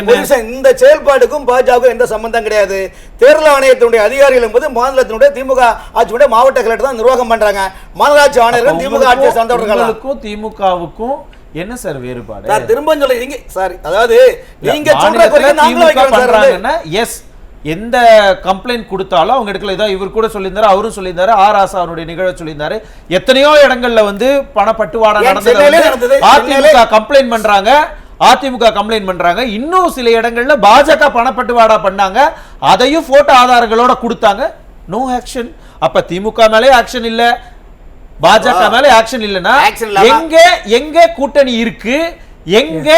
இந்த செயல்பாடுக்கும் பாஜக எந்த சம்பந்தம் கிடையாது. தேர்தல் ஆணையத்தினுடைய அதிகாரிகள் என்பது மாநிலத்தினுடைய திமுக ஆட்சியுடைய மாவட்ட கலெக்டர் தான் நிர்வாகம் பண்றாங்க. மாநகராட்சி ஆணையர்கள் திமுக ஆட்சியை சார்ந்தவர்களுக்கும் திமுகவுக்கும் என்ன சார் வேறுபாடு? சார் திரும்ப சொல்றீங்க சார், அதாவது நீங்க சொல்ற பிறகு நாங்களும் வைக்கிறோம் சார். எஸ், எந்த கம்ப்ளைண்ட் கொடுத்தாலும் அவங்க இடத்துல ஏதோ இவர் கூட சொல்லியிருந்தாரு, அவரும் சொல்லியிருந்தாரு, ஆர் ஆசா அவருடைய நிகழ்வை சொல்லியிருந்தாரு. எத்தனையோ இடங்கள்ல வந்து பணப்பட்டுவாடா நடந்தது, அதிமுக கம்ப்ளைண்ட் பண்றாங்க, அதிமுக கம்ப்ளைண்ட் பண்றாங்க. இன்னும் சில இடங்கள்ல பாஜக பணப்பட்டுவாடா பண்ணாங்க, அதையும் போட்டோ ஆதாரங்களோட கொடுத்தாங்க. No action. அப்ப திமுக மேலே ஆக்ஷன் இல்ல, பாஜக மேல ஆக்ஷன் இல்லனா எங்க கூட்டணி இருக்கு, எங்க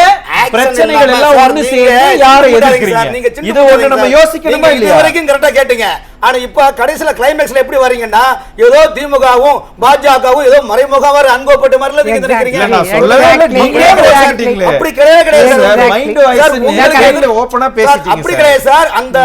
பிரச்சனைகள் எல்லாம் ஒண்ணு சேர்ந்து யாரை எதிர்க்கிறீங்க, இது ஒண்ணு நம்ம யோசிக்கணுமா இல்லையா? இது வரைக்கும் கரெக்ட்டா கேட்டீங்க. ஆனா இப்ப கடைசில கிளைமேக்ஸ்ல எப்படி வரீங்கன்னா, ஏதோ திமுகவும் பாஜகவும் ஏதோ மறைமுகமா அன்போப்பட்ட மாதிரில நீங்க நினைக்கிறீங்க. நான் சொல்லவே இல்ல, நீங்களே பேசிட்டீங்களே. அப்படி கிடையாது சார், மைண்ட் வாய்ஸ் நீங்க ஓபனா பேசிட்டீங்க. அப்படி கிடையாது சார். அந்த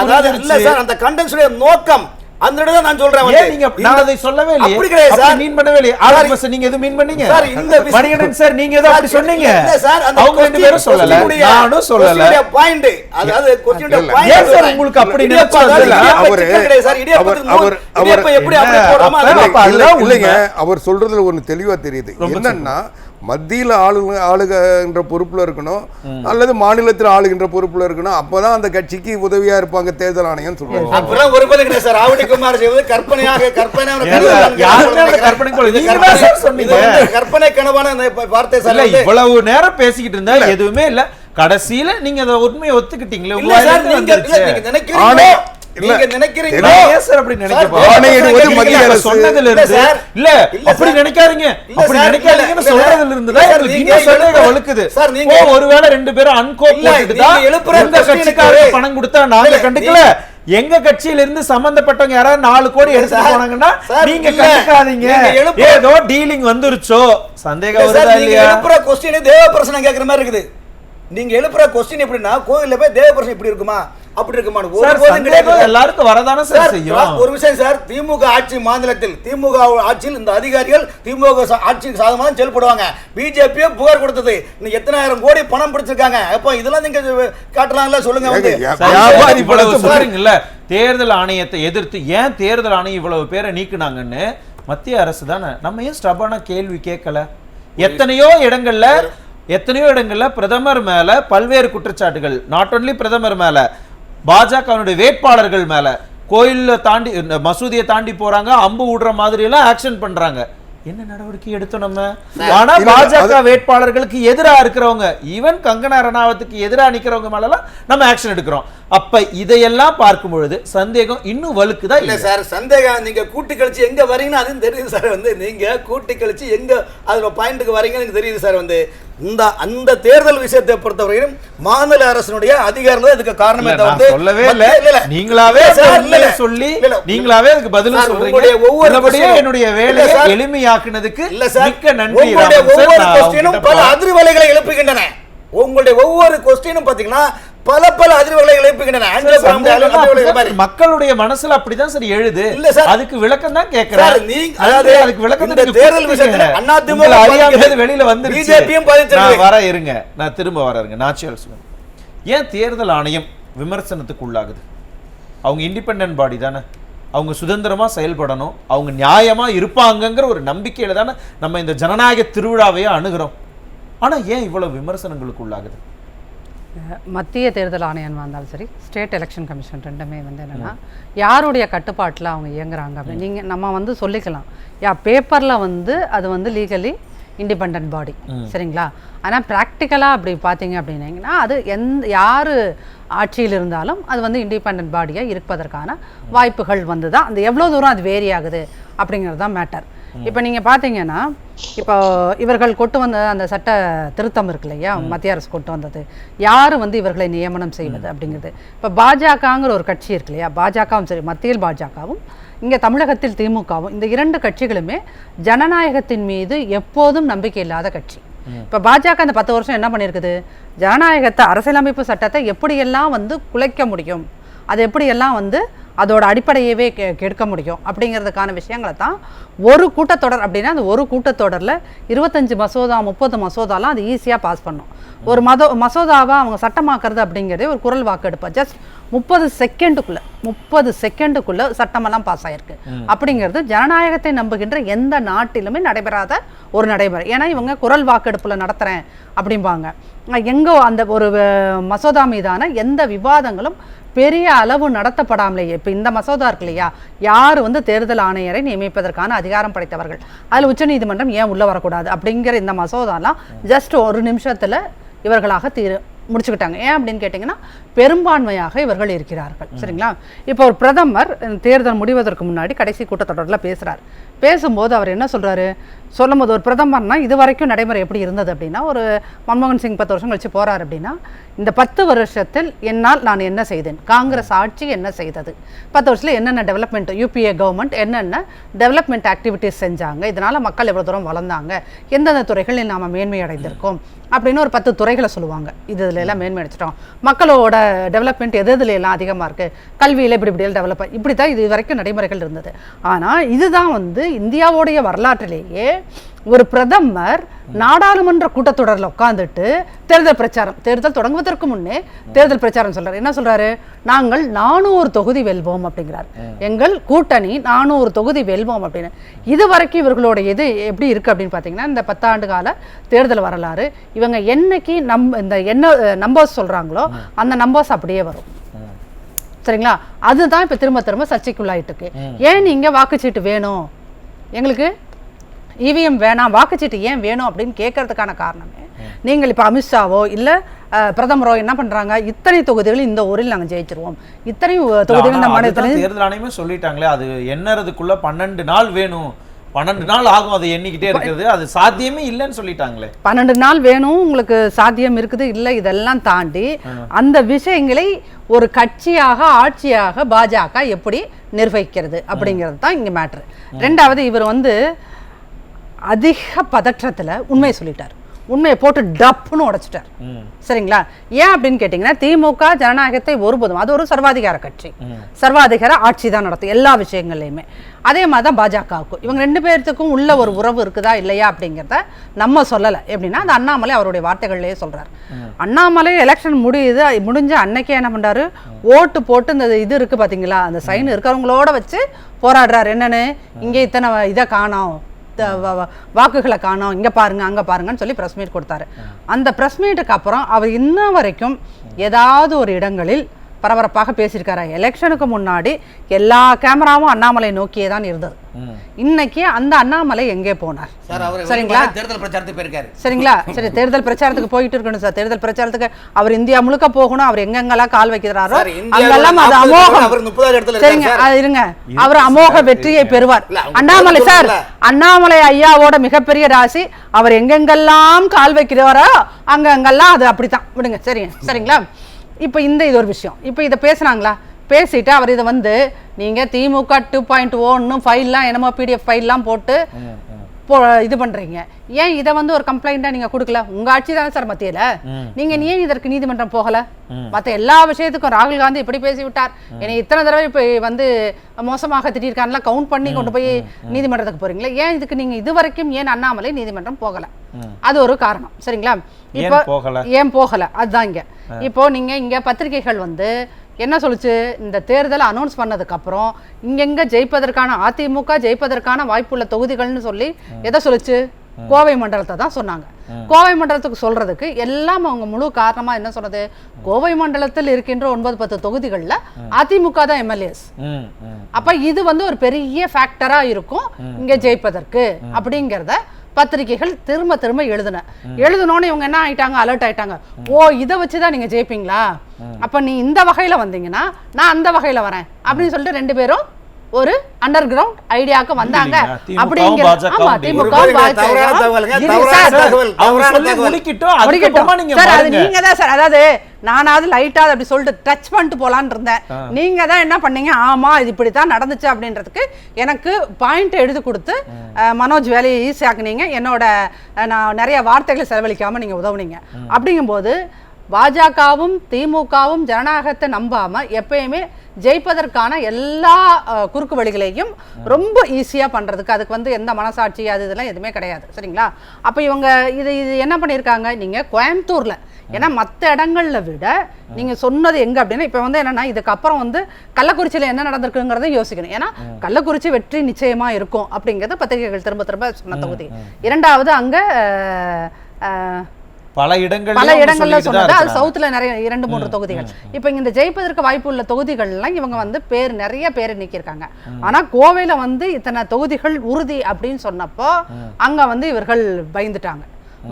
அதாவது இல்ல சார், அந்த கண்டென்ட்ஸ்ல நோக்கம் அந்த இடத்துல நான் சொல்றேன் வந்து நீங்க நான் அதை சொல்லவே இல்லையே, அப்படி கிடையாது சார், மீன் பண்ணவே இல்லையே. ஆர்எஸ் நீங்க எது மீன் பண்ணீங்க சார்? இந்த மணிகண்டன் சார் நீங்க ஏதோ அப்படி சொன்னீங்க. இல்ல சார், அந்த அவங்க ரெண்டு பேரும் சொல்லல, நானும் சொல்லல. பாயிண்ட் அதாவது क्वेश्चन பாயிண்ட் ஏன் சார் உங்களுக்கு அப்படி நினைச்சது? அவர் எப்படி அப்படி போறாம இல்லைங்க, அவர் சொல்றதுல ஒன்னு தெளிவா தெரியுது. என்னன்னா மத்தியில் ஆளுகின்ற பொறுப்புல இருக்கணும் அல்லது மாநிலத்தில் ஆளுகின்ற பொறுப்புல இருக்கணும், அப்பதான் அந்த கட்சிக்கு உதவியா இருப்பாங்க தேர்தல் ஆணையம் சொல்றாங்க. அப்பெல்லாம் ஒரு பதில் கிடையாது சார். ஆவடிக்குமார் செய்வது கற்பனை கனவான வார்த்தை சார். இவ்வளவு நேரம் பேசிக்கிட்டு இருந்தா எதுவுமே இல்ல, கடைசியில நீங்க அதை உண்மையை ஒத்துக்கிட்டீங்களே. நீங்க நினைக்கிறீங்க சார், அப்படி நினைக்க மத்திய அரசு சொன்னதுல இருந்து இல்ல அப்படி நினைக்காதீங்க, அப்படி நினைக்காதீங்கன்னு சொல்றதுல இருந்து தான் நீங்க சந்தேகம் வழுக்குது சார். நீங்க ஒருவேளை ரெண்டு பேரும் அன்கோப் போட்டுட்டு தான் இந்த கட்சிக்காரங்க பணம் கொடுத்தா நாங்க கண்டுக்கல, எங்க கட்சியில இருந்து சம்பந்தப்பட்டவங்க யாராவது 4 கோடி எடுத்துட்டு போனாங்கன்னா நீங்க கண்டுக்காதீங்க, ஏதோ டீலிங் வந்துருச்சோ சந்தேகம் வருதா இல்லையா? எழுப்புற क्वेश्चन தேவ பிரசனம் கேக்குற மாதிரி இருக்குது. நீங்க எழுப்புற கொஸ்டின் எப்படின்னா கோயில்ல போய் தேவபுருஷன் இப்படி இருக்குமா அப்படி இருக்குமான்னு சார், சந்தேகம் எல்லாருக்கும் வரதானே சார் செய்யும். ஒரு விஷயம் சார், திமுக ஆட்சி மாநிலத்தில் திமுக ஆட்சியில் இந்த அதிகாரிகள் திமுக ஆட்சிக்கு சாதகமாக செயல்படுவாங்க. பிஜேபியே புகார் கொடுத்தது, இன்னும் எத்தனை ஆயிரம் கோடி பணம் பிடிச்சிருக்காங்க. அப்போ இதெல்லாம் நீங்க காட்டலாம்ல, சொல்லுங்க வந்து. இவ்வளவு சொல்றீங்கல்ல, தேர்தல் ஆணையத்தை எதிர்த்து ஏன் தேர்தல் ஆணையம் இவ்வளவு பேரை நீக்குனாங்கன்னு மத்திய அரசு தானே. நம்ம ஏன் ஸ்டபான கேள்வி கேட்கல? எத்தனையோ இடங்கள்ல பிரதமர் மேல பல்வேறு குற்றச்சாட்டுகள், நாட் ஒன்லி பிரதமர் மேல, பாஜகவினுடைய வேட்பாளர்கள் மேல, கோயில்ல தாண்டி மசூதியை தாண்டி போறாங்க, அம்பு விடுற மாதிரி எல்லாம் ஆக்ஷன் பண்றாங்க. என்ன நடவடிக்கை எடுத்தோம் நம்ம? ஆனா பாஜக வேட்பாளர்களுக்கு எதிராக இருக்கிறவங்க, ஈவன் கங்கனா ரணாவத்துக்கு எதிராக நிக்கிறவங்க மேலாம் நம்ம ஆக்ஷன் எடுக்கிறோம். அப்ப இதையெல்லாம் பார்க்கும் பொழுது சந்தேகம் இன்னும் வலுக்குதா? இல்ல சார், சந்தேகம் நீங்க கூட்டி கழிச்சு எங்க வரீங்கன்னு அதுவும் தெரியுது சார். வந்து நீங்க கூட்டி கழிச்சு எங்க அதுல பாயிண்ட்டுக்கு வரீங்கன்னு தெரியுது சார். வந்து அந்த தேர்தல் விஷயத்தை பொறுத்தவரையிலும் மாநில அரசினுடைய அதிகாரம் தான் இதுக்கு காரணமே தவிர சொல்லவே இல்ல. நீங்களாவே சொல்லி நீங்களாவே அதுக்கு பதில் சொல்றீங்க. ஒவ்வொரு என்னுடைய வேலையை எளிமையாக்குனதுக்கு மிக்க நன்றி. ஒவ்வொரு கொஸ்டினும் பல அதிர்வலைகளை எழுப்புகின்றன. உங்களுடைய ஒவ்வொரு கொஸ்டினும் பாத்தீங்கன்னா பல அதிர்வுகளை எழுப்புகின்றன. மக்களுடைய மனசுல அப்படிதான் சரி எழுது. அதுக்கு விளக்கம் தான் கேக்குறேன். அதுக்கு விளக்கம் தேர்தல் விஷயத்துல அதிமுக அறியாமையிலிருந்து வெளியில வந்து பிஜேபியும் வர இருங்க, நான் திரும்ப வரேங்க. நாச்சியால் சொல்லுங்க, ஏன் தேர்தல் ஆணையம் விமர்சனத்துக்கு உள்ளாகுது? அவங்க இண்டிபெண்டன்ட் பாடி தானே, அவங்க சுதந்திரமா செயல்படணும், அவங்க நியாயமா இருப்பாங்கங்கிற ஒரு நம்பிக்கையில தானே நம்ம இந்த ஜனநாயக திருவிழாவையே அணுகிறோம். ஆனா ஏன் இவ்வளவு விமர்சனங்களுக்கு உள்ளாகுது? மத்திய தேர்தல் ஆணையம் வந்தாலும் சரி, ஸ்டேட் எலெக்ஷன் கமிஷன் ரெண்டுமே வந்து என்னென்னா யாருடைய கட்டுப்பாட்டில் அவங்க இயங்குறாங்க அப்படின்னு நீங்கள் நம்ம வந்து சொல்லிக்கலாம். பேப்பரில் வந்து அது வந்து லீகலி இண்டிபெண்ட் பாடி, சரிங்களா? ஆனால் ப்ராக்டிக்கலாக அப்படி பார்த்தீங்க அப்படின்னீங்கன்னா அது யார் ஆட்சியில் இருந்தாலும் அது வந்து இண்டிபெண்ட் பாடியாக இருப்பதற்கான வாய்ப்புகள் வந்து தான். அந்த எவ்வளோ தூரம் அது வேரி ஆகுது அப்படிங்கிறது தான் மேட்டர். இப்போ நீங்கள் பார்த்தீங்கன்னா, இப்போ இவர்கள் கொண்டு வந்த அந்த சட்ட திருத்தம் இருக்கு இல்லையா, மத்திய அரசு கொண்டு வந்தது, யார் வந்து இவர்களை நியமனம் செய்வது அப்படிங்கிறது. இப்போ பாஜகங்கிற ஒரு கட்சி இருக்கு இல்லையா, பாஜகவும் சரி, மத்தியில் பாஜகவும், இங்கே தமிழகத்தில் திமுகவும், இந்த இரண்டு கட்சிகளுமே ஜனநாயகத்தின் மீது எப்போதும் நம்பிக்கை இல்லாத கட்சி. இப்போ பாஜக இந்த 10 வருஷம் என்ன பண்ணியிருக்குது, ஜனநாயகத்தை, அரசியலமைப்பு சட்டத்தை எப்படியெல்லாம் வந்து குலைக்க முடியும், அது எப்படியெல்லாம் வந்து அதோட அடிப்படையவே கெடுக்க முடியும் அப்படிங்கிறதுக்கான விஷயங்களை தான் ஒரு கூட்டத்தொடர் அப்படின்னா, அந்த ஒரு கூட்டத்தொடரில் 25 மசோதா 30 மசோதாலாம் அது ஈஸியாக பாஸ் பண்ணும். ஒரு மசோதாவை அவங்க சட்டமாக்குறது அப்படிங்கிறதே ஒரு குரல் வாக்கெடுப்பு, ஜஸ்ட் 30 செகண்டுக்குள்ள சட்டமெல்லாம் பாஸ் ஆயிருக்கு. அப்படிங்கிறது ஜனநாயகத்தை நம்புகின்ற எந்த நாட்டிலுமே நடைபெறாத ஒரு நடைமுறை. ஏன்னா இவங்க குரல் வாக்கெடுப்புல நடத்துறேன் அப்படிம்பாங்க. எங்கோ அந்த ஒரு மசோதா மீதான எந்த விவாதங்களும் பெரிய அளவு நடத்தப்படாமலேயே, இப்போ இந்த மசோதா இருக்கு இல்லையா, யார் வந்து தேர்தல் ஆணையரை நியமிப்பதற்கான அதிகாரம் படைத்தவர்கள், அதில் உச்சநீதிமன்றம் ஏன் உள்ளே வரக்கூடாது அப்படிங்கிற இந்த மசோதாலாம் ஜஸ்ட் ஒரு நிமிஷத்தில் இவர்களாக முடிச்சுக்கிட்டாங்க. ஏன் அப்படின்னு கேட்டிங்கன்னா, பெரும்பான்மையாக இவர்கள் இருக்கிறார்கள், சரிங்களா? இப்போ ஒரு பிரதமர் தேர்தல் முடிவதற்கு முன்னாடி கடைசி கூட்டத்தொடரில் பேசும்போது அவர் என்ன சொல்லும்போது, ஒரு பிரதமர்னா இது வரைக்கும் நடைமுறை எப்படி இருந்தது அப்படின்னா, ஒரு மன்மோகன் சிங் 10 வருஷம் கழிச்சு போறார் அப்படின்னா, இந்த 10 வருஷத்தில் என்னால் நான் என்ன செய்தேன், காங்கிரஸ் ஆட்சி என்ன செய்தது, 10 வருஷத்தில் என்னென்ன டெவலப்மெண்ட், யூபிஏ கவர்மெண்ட் என்னென்ன டெவலப்மெண்ட் ஆக்டிவிட்டிஸ் செஞ்சாங்க, இதனால மக்கள் எவ்வளோ தூரம் வளர்ந்தாங்க, எந்தெந்த துறைகளில் நாம் மேன்மை அடைந்திருக்கோம் அப்படின்னு ஒரு 10 துறைகளை சொல்லுவாங்க. இதுல எல்லாம் மேன்மை அடைச்சிட்டோம், மக்களோட டெவலப்மெண்ட் எதுல எல்லாம் அதிகமாக இருக்கு, கல்வியில் இப்படியெல்லாம் டெவலப், இப்படி தான் இது வரைக்கும் நடைமுறைகள் இருந்தது. ஆனால் இதுதான் வந்து இந்தியாவுடைய வரலாற்றிலேயே ஒரு பிரதமர் நாடாளுமன்ற கூட்டத்தொடரில் உட்கார்ந்துட்டு தேர்தல் தொடங்குவதற்கு முன்னே தேர்தல் பிரச்சாரம் சொல்றாரு. என்ன சொல்றாரு, நாங்கள் 400 தொகுதி வெல்வோம் அப்படிங்கிறார், எங்கள் கூட்டணி 400 தொகுதி வெல்வோம் அப்படின்னு. இது வரைக்கும் இவர்களோட இது எப்படி இருக்கு அப்படின்னு பார்த்தீங்கன்னா, இந்த 10 ஆண்டு கால தேர்தல் வரலாறு, இவங்க என்னைக்கு என்ன நம்பர்ஸ் சொல்றாங்களோ அந்த நம்பர்ஸ் அப்படியே வரும், சரிங்களா? அதுதான் இப்போ திரும்ப சர்ச்சைக்குள்ளாயிட்டு இருக்கு. ஏன் நீங்க வாக்குச்சீட்டு வேணும், எங்களுக்கு இவிஎம் வேணாம், வாக்குச்சீட்டு ஏன் வேணும் அப்படின்னு கேட்கறதுக்கான காரணமே, நீங்கள் இப்போ அமித்ஷாவோ இல்லை பிரதமரோ என்ன பண்றாங்க, இத்தனை தொகுதிகள் இந்த ஊரில் நாங்கள் ஜெயிச்சிருவோம், இத்தனை தொகுதிகள் இந்த மாநிலத்தில் தேர்தல் ஆணையமே சொல்லிட்டாங்களே, அது எண்ணறதுக்குள்ள 12 நாள் வேணும், 12 நாள் ஆகும், அதை எண்ணிக்கிட்டே இருக்கிறது, அது சாத்தியமே இல்லைன்னு சொல்லிட்டாங்களே. 12 நாள் வேணும், உங்களுக்கு சாத்தியம் இருக்குது இல்லை, இதெல்லாம் தாண்டி அந்த விஷயங்களை ஒரு கட்சியாக ஆட்சியாக பாஜக எப்படி நிர்வகிக்கிறது அப்படிங்கிறது தான் இங்கே மேட்ரு. ரெண்டாவது, இவர் வந்து அதிக பதற்றத்தில் உண்மையை சொல்லிட்டார். உண்மையை போட்டு டப்புன்னு உடைச்சிட்டார். சரிங்களா? ஏன் அப்படின்னு கேட்டிங்கன்னா, திமுக ஜனநாயகத்தை ஒருபோதும், அது ஒரு சர்வாதிகார கட்சி, சர்வாதிகார ஆட்சி தான் நடத்தும் எல்லா விஷயங்கள்லையுமே. அதே மாதிரி தான் பாஜகவுக்கும். இவங்க 2 பேர்த்துக்கும் உள்ள ஒரு உறவு இருக்குதா இல்லையா அப்படிங்கிறத நம்ம சொல்லலை. எப்படின்னா, அந்த அண்ணாமலை அவருடைய வார்த்தைகள்லேயே சொல்றாரு. அண்ணாமலை எலெக்ஷன் முடிஞ்ச அன்னைக்கே என்ன பண்றாரு, ஓட்டு போட்டு இந்த இது இருக்கு பாத்தீங்களா, அந்த சைன் இருக்கிறவங்களோட வச்சு போராடுறாரு. என்னன்னு, இங்கே இத்தனை இதை காணோம், வாக்குகளை காணோம், இங்க பாருங்க அங்க பாருங்கன்னு சொல்லி பிரஸ் மீட் கொடுத்தாரு. அந்த பிரஸ் மீட்டுக்கு அப்புறம் அவர் இன்ன வரைக்கும் ஏதாவது ஒரு இடங்களில் பரபரப்பாக பேசியிருக்காரு. எலெக்ஷனுக்கு முன்னாடி எல்லா கேமராவும் அண்ணாமலை நோக்கியே தான் இருந்தது. இன்னைக்கு அந்த அண்ணாமலை எங்கே போனார்? சரிங்களா? தேர்தல் பிரச்சாரத்துக்கு போயிருக்காரு. சரிங்களா? சரி, தேர்தல் பிரச்சாரத்துக்கு போயிட்டு இருக்கணும் சார். தேர்தல் பிரச்சாரத்துக்கு அவர் இந்தியா முழுக்க போகணும். அவர் எங்கெங்கெல்லாம் கால் வைக்கிறாரோ அங்கெல்லாம் அது அமோகம். சரிங்க, இருங்க, அவர் அமோக வெற்றியை பெறுவார். அண்ணாமலை சார், அண்ணாமலை ஐயாவோட மிகப்பெரிய ராசி, அவர் எங்கெங்கெல்லாம் கால் வைக்கிறாரோ அங்கெங்கெல்லாம் அது அப்படித்தான் விடுங்க. சரிங்களா? இப்போ இது ஒரு விஷயம். இப்போ இதை பேசுனாங்களா? பேசிட்டு அவர் இதை நீங்கள் திமுக 2.0 ஃபைல்லாம் என்னமோ பிடிஎஃப் ஃபைல்லாம் போட்டு இது பண்றீங்க. ஏன் இதை ஒரு கம்ப்ளைண்டா நீங்க கொடுக்கல? உங்க ஆட்சி தானே சார் மத்தியில. நீங்க ஏன் இதற்கு நீதிமன்றம் போகல? மற்ற எல்லா விஷயத்துக்கும் ராகுல் காந்தி இப்படி பேசிவிட்டார், என்னை இத்தனை தடவை இப்போ மோசமாக திட்டிருக்காருல கவுண்ட் பண்ணி கொண்டு போய் நீதிமன்றத்துக்கு போறீங்களா? ஏன் இதுக்கு நீங்க இதுவரைக்கும் ஏன் அண்ணாமலை நீதிமன்றம் போகல? அது ஒரு காரணம். சரிங்களா? இப்போ ஏன் போகல அதுதான் இங்க. இப்போ நீங்க இங்க பத்திரிகைகள் என்ன சொல்லுச்சு, இந்த தேர்தலை அனௌன்ஸ் பண்ணதுக்கு அப்புறம் இங்கெங்க ஜெயிப்பதற்கான, அதிமுக ஜெயிப்பதற்கான வாய்ப்புள்ள தொகுதிகள்னு சொல்லி எதை சொல்லுச்சு? கோவை மண்டலத்தை தான் சொன்னாங்க. கோவை மண்டலத்துக்கு சொல்றதுக்கு எல்லாம் அவங்க முழு காரணமா என்ன சொன்னது, கோவை மண்டலத்தில் இருக்கின்ற 9-10 தொகுதிகளில் அதிமுக தான் எம்எல்ஏஸ். அப்ப இது ஒரு பெரிய ஃபேக்டரா இருக்கும் இங்க ஜெயிப்பதற்கு அப்படிங்கிறத பத்திரிகைகள் திரும்ப எழுதுனோன்னு இவங்க என்ன ஆயிட்டாங்க, அலர்ட் ஆயிட்டாங்க. ஓ, இதை வச்சுதான் நீங்க ஜெயிப்பீங்களா? அப்ப நீ இந்த வகையில வந்தீங்கன்னா நான் அந்த வகையில வரேன் அப்படின்னு சொல்லிட்டு 2 பேரும் ஒரு அண்டர் கிரவுண்ட் ஐடியாக்கு வந்தாங்க. அப்படிங்கிற நீங்க தான் சார், அதாவது நானாவது லைட்டா அப்படி சொல்லிட்டு டச் பண்ணிட்டு போலான்னு இருந்தேன். நீங்க தான் என்ன பண்ணீங்க, ஆமா இது இப்படித்தான் நடந்துச்சு அப்படின்றதுக்கு எனக்கு பாயிண்ட் எடுத்து கொடுத்து மனோஜ் வேலையை ஈஸியாக்குனீங்க. என்னோட நான் நிறைய வார்த்தைகளை செலவழிக்காம நீங்க உதவுனீங்க. அப்படிங்கும்போது பாஜகவும் திமுகவும் ஜனநாயகத்தை நம்பாம எப்பயுமே ஜெயிப்பதற்கான எல்லா குறுக்கு வழிகளையும் ரொம்ப ஈஸியா பண்றதுக்கு அதுக்கு எந்த மனசாட்சி அது இதெல்லாம் எதுவுமே கிடையாது. சரிங்களா? அப்ப இவங்க இது என்ன பண்ணியிருக்காங்க, நீங்க கோயம்புத்தூர்ல, ஏன்னா மற்ற இடங்கள்ல விட நீங்க சொன்னது எங்க அப்படின்னா, இப்ப என்னன்னா இதுக்கப்புறம் கள்ளக்குறிச்சியில என்ன நடந்திருக்குங்கிறத யோசிக்கணும். ஏன்னா கள்ளக்குறிச்சி வெற்றி நிச்சயமா இருக்கும் அப்படிங்கறத பத்திரிகைகள் திரும்ப சொன்ன தொகுதி. இரண்டாவது அங்க பல இடங்கள்ல சொன்னது, அது சவுத்துல நிறைய 2-3 தொகுதிகள். இப்ப இந்த ஜெயிப்பதற்கு வாய்ப்பு உள்ள தொகுதிகள்லாம் இவங்க நிறைய பேர் நீக்கியிருக்காங்க. ஆனா கோவையில இத்தனை தொகுதிகள் உறுதி அப்படின்னு சொன்னப்போ அங்க இவர்கள் பயந்துட்டாங்க.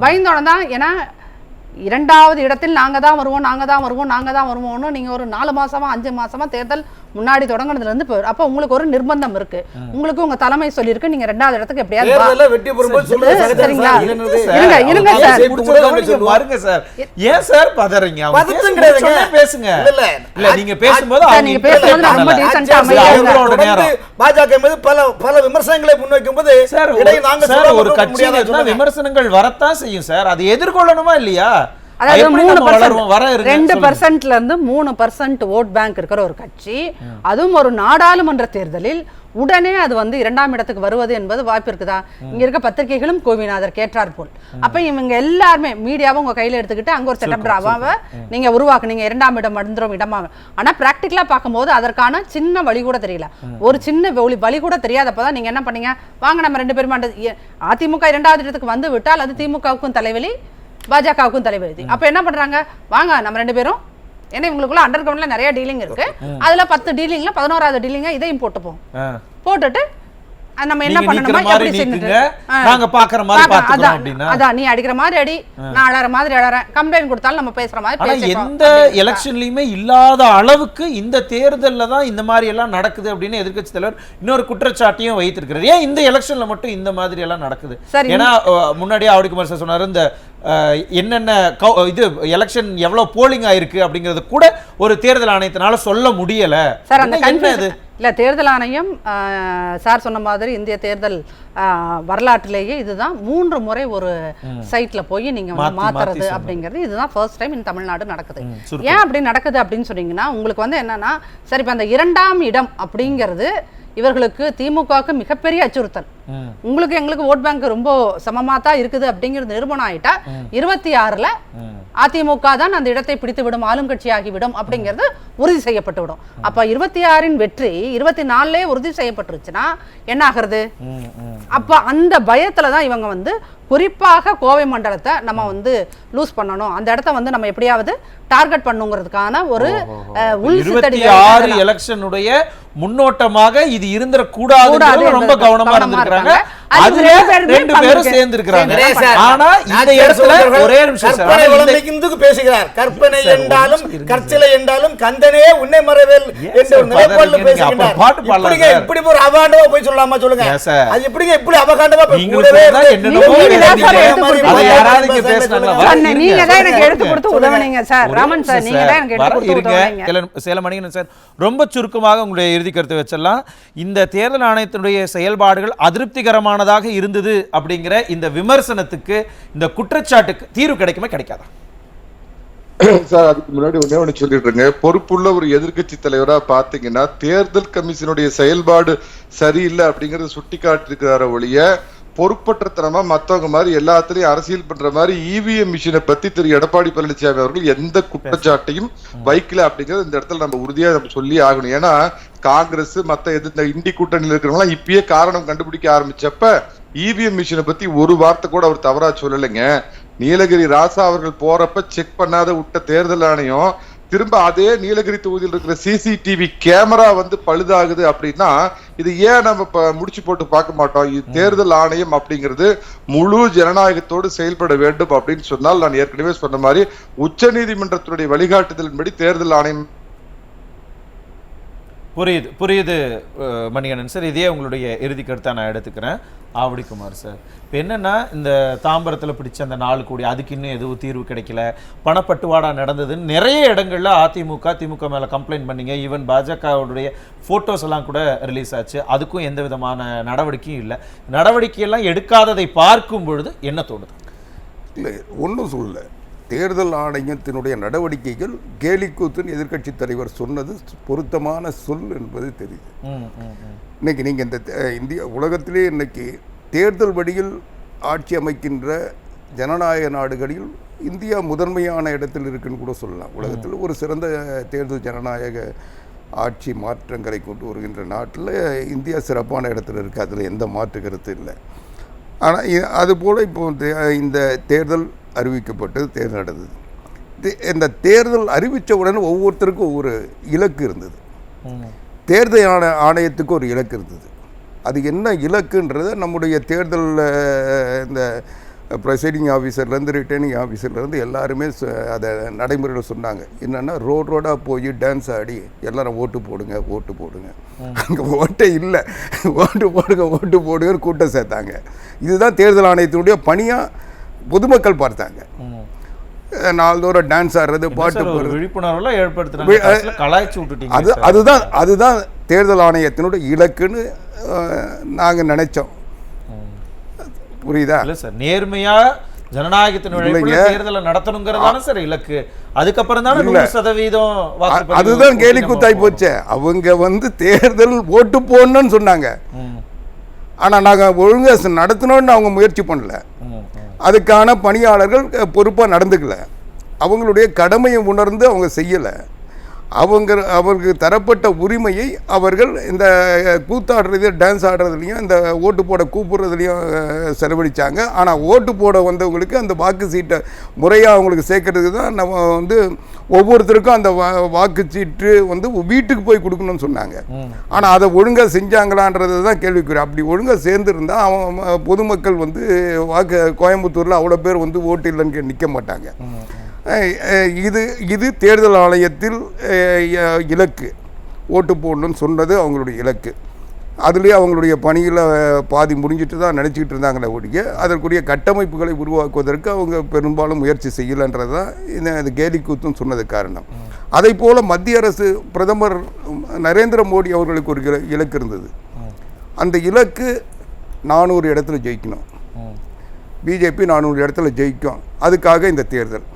பயந்தோட தான், ஏன்னா 2வது இடத்தில் நாங்க தான் வருவோம்னு நீங்க ஒரு 4 மாசமா 5 மாசமா தேர்தல் முன்னாடி தொடங்குனதுல இருந்து அப்ப உங்களுக்கு ஒரு நிர்பந்தம் இருக்கு. உங்களுக்கு உங்க தலைமை சொல்லிருக்கு நீங்க 2வது இடத்துக்கு எப்படியாவது வெற்றி பெறும்போது சொல்லுங்க. சரிங்களா? இருங்க சார், பாருங்க சார், ஏன் சார் பதறீங்க? பேசுங்க. இல்ல நீங்க பேசும்போது ரொம்ப டீசன்ட்டா அமைதியா பாஜக மீது பல விமர்சனங்களை முன்வைக்கும்போது சார் ஒரு கட்சியில விமர்சனங்கள் வரத்தான் செய்யும் சார், அது எதிர்கொள்ளணுமா இல்லையா? அதாவது 2%ல இருந்து 3% ஓட் பேங்க் இருக்கிற ஒரு கட்சி, அதுவும் ஒரு நாடாளுமன்ற தேர்தலில் உடனே அது 2ஆம் இடத்துக்கு வருவது என்பது வாய்ப்பு இருக்குதா? இங்க இருக்க பத்திரிகைகளும் கோவிநாதர் கேட்டார் போல். அப்ப இவங்க எல்லாருமே மீடியாவும் உங்க கையில எடுத்துக்கிட்டு அங்க ஒரு செட்டப் டிராமாவை நீங்க உருவாக்குனீங்க, 2ஆம் இடம் வந்துரும் இடமா. ஆனா பிராக்டிகலா பார்க்கும்போது அதற்கான சின்ன வழி கூட தெரியல. ஒரு சின்ன வழி கூட தெரியாதப்பதான் நீங்க என்ன பண்ணீங்க, வாங்க நம்ம 2 பேரும் அதிமுக 2வது இடத்துக்கு வந்து விட்டால் அது திமுகவுக்கும் தலைவலி, பாஜகவுக்கும் தலைவலி. அப்ப என்ன பண்றாங்க, வாங்க நம்ம 2 பேரும், ஏன்னா இவங்களுக்குள்ள அண்டர் கிரவுண்ட்ல நிறைய டீலிங் இருக்கு, அதுல 10 டீலிங்ல 11வது டீலிங்க இதையும் போட்டுப்போம். போட்டுட்டு நம்ம என்ன பண்ணணுமா, எப்படி செஞ்சுட்டு நாங்க பாக்குற மாதிரி பாத்துக்கறோம் அப்படினா, அதான் நீ அடிக்கிற மாதிரி அடி, நான் அழற மாதிரி அழறேன், கம்ப்ளைன்ட் கொடுத்தாலும் நம்ம பேசுற மாதிரி பேசிப்போம். எந்த எலெக்ஷன்லயுமே இல்லாத அளவுக்கு இந்த தேர்தல்ல தான் இந்த மாதிரி எல்லாம் நடக்குது அப்படின்னு எதிர்க்கட்சி தலைவர் இன்னொரு குற்றச்சாட்டையும் வைத்திருக்கிறார். ஏன் இந்த எலெக்ஷன்ல மட்டும் இந்த மாதிரி எல்லாம் நடக்குது? ஏன்னா முன்னாடியே ஆவடிக்குமார் சார் சொன்னாரு, இந்த என்னென்ன இது எலெக்ஷன் எவ்வளவு போலிங் ஆயிருக்கு அப்படிங்கறது கூட ஒரு தேர்தல் ஆணையத்தினால சொல்ல முடியல. சார் அந்த இல்லை, தேர்தல் ஆணையம் சார் சொன்ன மாதிரி இந்திய தேர்தல் வரலாற்றிலேயே இதுதான் 3 முறை ஒரு சைட்ல போய் நீங்க வந்து மாத்துறது அப்படிங்கிறது இதுதான் ஃபர்ஸ்ட் டைம் இந்த தமிழ்நாடு நடக்குது. ஏன் அப்படி நடக்குது அப்படின்னு சொன்னீங்கன்னா, உங்களுக்கு வந்து என்னன்னா, சரி இப்போ அந்த 2ஆம் இடம் அப்படிங்கிறது இவர்களுக்கு திமுகவுக்கு மிகப்பெரிய அச்சுறுத்தல். உங்களுக்கு எங்களுக்கு ஓட் பேங்க் ரொம்ப சமமா தான் இருக்குது அப்படிங்கிறது நிரூபணம் ஆயிட்டா 26ல அதிமுக தான் அந்த இடத்தை பிடித்து விடும், ஆளும் கட்சியாகிவிடும் அப்படிங்கிறது உறுதி செய்யப்பட்டு விடும். அப்ப 26இன் வெற்றி 24லே உறுதி செய்யப்பட்டுருச்சுன்னா என்ன ஆகிறது? அப்ப அந்த பயத்துல தான் இவங்க வந்து குறிப்பாக கோவை மண்டலத்தை நம்ம வந்து லூஸ் பண்ணணும், அந்த இடத்த வந்து நம்ம எப்படியாவது டார்கெட் பண்ணுங்கிறதுக்கான ஒரு 26 எலெக்ஷனுடைய முன்னோட்டமாக இது இருந்திர கூடாது ரொம்ப கவனமா இருந்திருக்காங்க. அதுல 2 பேரும் சேர்ந்து இருக்காங்க. ஆனா இந்த இடத்துல ஒரே நிமிஷம் சார் பேசுகிறார். கற்பனை என்றாலும் கற்சிலை என்றாலும் கந்தனே உன்னை மறவேல் என்ற ஒரு நிலைப்பாடுல பேசுகிறார். பாட்டு பாடலாம். இப்படி ஒரு அபாண்டமா போய் சொல்லலாமா சொல்லுங்க? அது எப்படிங்க இப்படி அபகாண்டமா போய் கூடவே ரொம்ப சுருக்கமாக உங்களுடைய இறுதி கருத்தை வச்சலாம். இந்த தேர்தல் ஆணையத்தினுடைய செயல்பாடுகள் அதிருப்திகரமானதாக இருந்தது அப்படிங்கிற இந்த விமர்சனத்துக்கு, இந்த குற்றச்சாட்டுக்கு தீர்வு கிடைக்குமா கிடைக்காதா? சார், அதுக்கு முன்னாடி ஒண்ணு சொல்லிடுறேங்க. பொறுப்புள்ள ஒரு எதிர்கட்சி தலைவரா பாத்தீங்கன்னா தேர்தல் கமிஷனுடைய செயல்பாடு சரியில்லை அப்படிங்கறத சுட்டி காட்டிருக்கிறார ஒழிய பொறுப்பற்றத்தனமா மத்தவங்க மாதிரி எல்லாத்திலையும் அரசியல் பண்ற மாதிரி இவிஎம் மிஷினை பத்தி திரு எடப்பாடி பழனிசாமி அவர்கள் எந்த குற்றச்சாட்டையும் வைக்கல அப்படிங்கறது இந்த இடத்துல நம்ம உறுதியா நம்ம சொல்லி ஆகணும். ஏன்னா காங்கிரஸ் மத்த எதிர்த்த இண்டி கூட்டணியில் இருக்கிறவங்க இப்பயே காரணம் கண்டுபிடிக்க ஆரம்பிச்சப்ப இவிஎம் மிஷினை பத்தி ஒரு வார்த்தை கூட அவர் தவறா சொல்லலைங்க. நீலகிரி ராசா அவர்கள் போறப்ப செக் பண்ணாத விட்ட தேர்தல் ஆணையம் திரும்ப அதே நீலகிரி தொகுதியில் இருக்கிற சிசிடிவி கேமரா வந்து பழுதாகுது அப்படின்னா இது ஏன் நம்ம முடிச்சு போட்டு பார்க்க மாட்டோம்? இது தேர்தல் ஆணையம் அப்படிங்கிறது முழு ஜனநாயகத்தோடு செயல்பட வேண்டும் அப்படின்னு சொன்னால், நான் ஏற்கனவே சொன்ன மாதிரி உச்ச நீதிமன்றத்தினுடைய வழிகாட்டுதலின்படி தேர்தல் ஆணையம். புரியுது மணிகண்டன் சார். இதே உங்களுடைய இறுதி கருத்தை நான் எடுத்துக்கிறேன். ஆவடிக்குமார் சார், இப்போ என்னன்னா, இந்த தாம்பரத்தில் பிடிச்ச அந்த 4 கோடி அதுக்கு இன்னும் எதுவும் தீர்வு கிடைக்கல, பணப்பட்டுவாடா நடந்ததுன்னு நிறைய இடங்கள்ல திமுக மேலே கம்ப்ளைண்ட் பண்ணீங்க. ஈவன் பாஜகவுடைய ஃபோட்டோஸ் எல்லாம் கூட ரிலீஸ் ஆச்சு. அதுக்கும் எந்த விதமான நடவடிக்கையும் இல்லை. நடவடிக்கையெல்லாம் எடுக்காததை பார்க்கும் பொழுது என்ன தோணுது? இல்லை, ஒன்றும் சொல்லலை. தேர்தல் ஆணையத்தினுடைய நடவடிக்கைகள் கேலிக்கூத்துன்னு எதிர்க்கட்சி தலைவர் சொன்னது பொருத்தமான சொல் என்பது தெரியுது. இன்னைக்கு நீங்கள் இந்த இந்திய உலகத்திலே இன்னைக்கு தேர்தல் வழியில் ஆட்சி அமைக்கின்ற ஜனநாயக நாடுகளில் இந்தியா முதன்மையான இடத்தில் இருக்குன்னு கூட சொல்லலாம். உலகத்தில் ஒரு சிறந்த தேர்தல் ஜனநாயக ஆட்சி மாற்றங்களை கொண்டு வருகின்ற நாட்டில் இந்தியா சிறப்பான இடத்துல இருக்குது. அதில் எந்த மாற்று கருத்து இல்லை. ஆனால் அதுபோல் இப்போ இந்த தேர்தல் அறிவிக்கப்பட்டது, தேர்தல் நடந்தது. இந்த தேர்தல் அறிவித்த உடனே ஒவ்வொருத்தருக்கும் ஒவ்வொரு இலக்கு இருந்தது. தேர்தல் ஆணையத்துக்கு ஒரு இலக்கு இருந்தது. அது என்ன இலக்குன்றதை நம்முடைய தேர்தல் இந்த ப்ரைசைடிங் ஆஃபீஸர்லேருந்து ரிட்டர்னிங் ஆஃபீஸர்லேருந்து எல்லாருமே அதை நடைமுறையில் சொன்னாங்க. என்னென்னா ரோடாக போய் டான்ஸ் ஆடி எல்லாரும் ஓட்டு போடுங்க. அங்கே ஓட்டே இல்லை, ஓட்டு போடுங்கன்னு கூட்டம் சேர்த்தாங்க. இதுதான் தேர்தல் ஆணையத்தினுடைய பணியாக பொதுமக்கள் பார்த்தாங்க. நாள்தோறும் டான்ஸ் ஆடுறது, பாட்டு விழிப்புணர்வுலாம் ஏற்படுத்துறாங்க. அதுதான் தேர்தல் ஆணையத்தினுடைய இலக்குன்னு நாங்கள் நினைச்சோம். புரியுதா? இல்லை சார், நேர்மையா ஜனநாயகத்தினுடைய தேர்தலை நடத்தணுங்கிறதான சார் இலக்கு. அதுக்கப்புறம் தான் 100% அதுதான் கேலி கூத்தாய் போச்சு. அவங்க வந்து தேர்தல் ஓட்டு போடணும்னு சொன்னாங்க. ஆனால் நாங்கள் ஒழுங்காக நடத்தணும்னு அவங்க முயற்சி பண்ணல. அதுக்கான பணியாளர்கள் பொறுப்பாக நடந்துக்கல. அவங்களுடைய கடமையை உணர்ந்து அவங்க செய்யலை. அவருக்கு தரப்பட்ட உரிமையை அவர்கள் இந்த கூத்தாடுறது, டான்ஸ் ஆடுறதுலையும் இந்த ஓட்டு போட கூப்பிடுறதுலையும் செலவழித்தாங்க. ஆனால் ஓட்டு போட வந்தவங்களுக்கு அந்த வாக்கு சீட்டை முறையாக அவங்களுக்கு சேர்க்கறதுக்கு தான் நம்ம வந்து ஒவ்வொருத்தருக்கும் அந்த வாக்குச்சீட்டு வந்து வீட்டுக்கு போய் கொடுக்கணும்னு சொன்னாங்க. ஆனால் அதை ஒழுங்காக செஞ்சாங்களான்றது தான் கேள்விக்குறி. அப்படி ஒழுங்காக சேர்ந்துருந்தால் அவன் பொதுமக்கள் வந்து கோயம்புத்தூரில் அவ்வளோ பேர் வந்து ஓட்டு இல்லைன்னு நிற்க மாட்டாங்க. இது தேர்தல் ஆணையத்தில் இலக்கு, ஓட்டு போடணும்னு சொன்னது அவங்களுடைய இலக்கு. அதுலேயே அவங்களுடைய பணியில் பாதி முடிஞ்சிட்டு தான் நினச்சிக்கிட்டு இருந்தாங்களே ஒழிய அதற்குரிய கட்டமைப்புகளை உருவாக்குவதற்கு அவங்க பெரும்பாலும் முயற்சி செய்யலைன்றது தான் இந்த கேலி கூத்துன்னு சொன்னது காரணம். அதை போல் மத்திய அரசு பிரதமர் நரேந்திர மோடி அவர்களுக்கு ஒரு இலக்கு இருந்தது. அந்த இலக்கு 400 இடத்துல ஜெயிக்கணும். பிஜேபி 400 இடத்துல ஜெயிக்கும். அதுக்காக இந்த தேர்தல்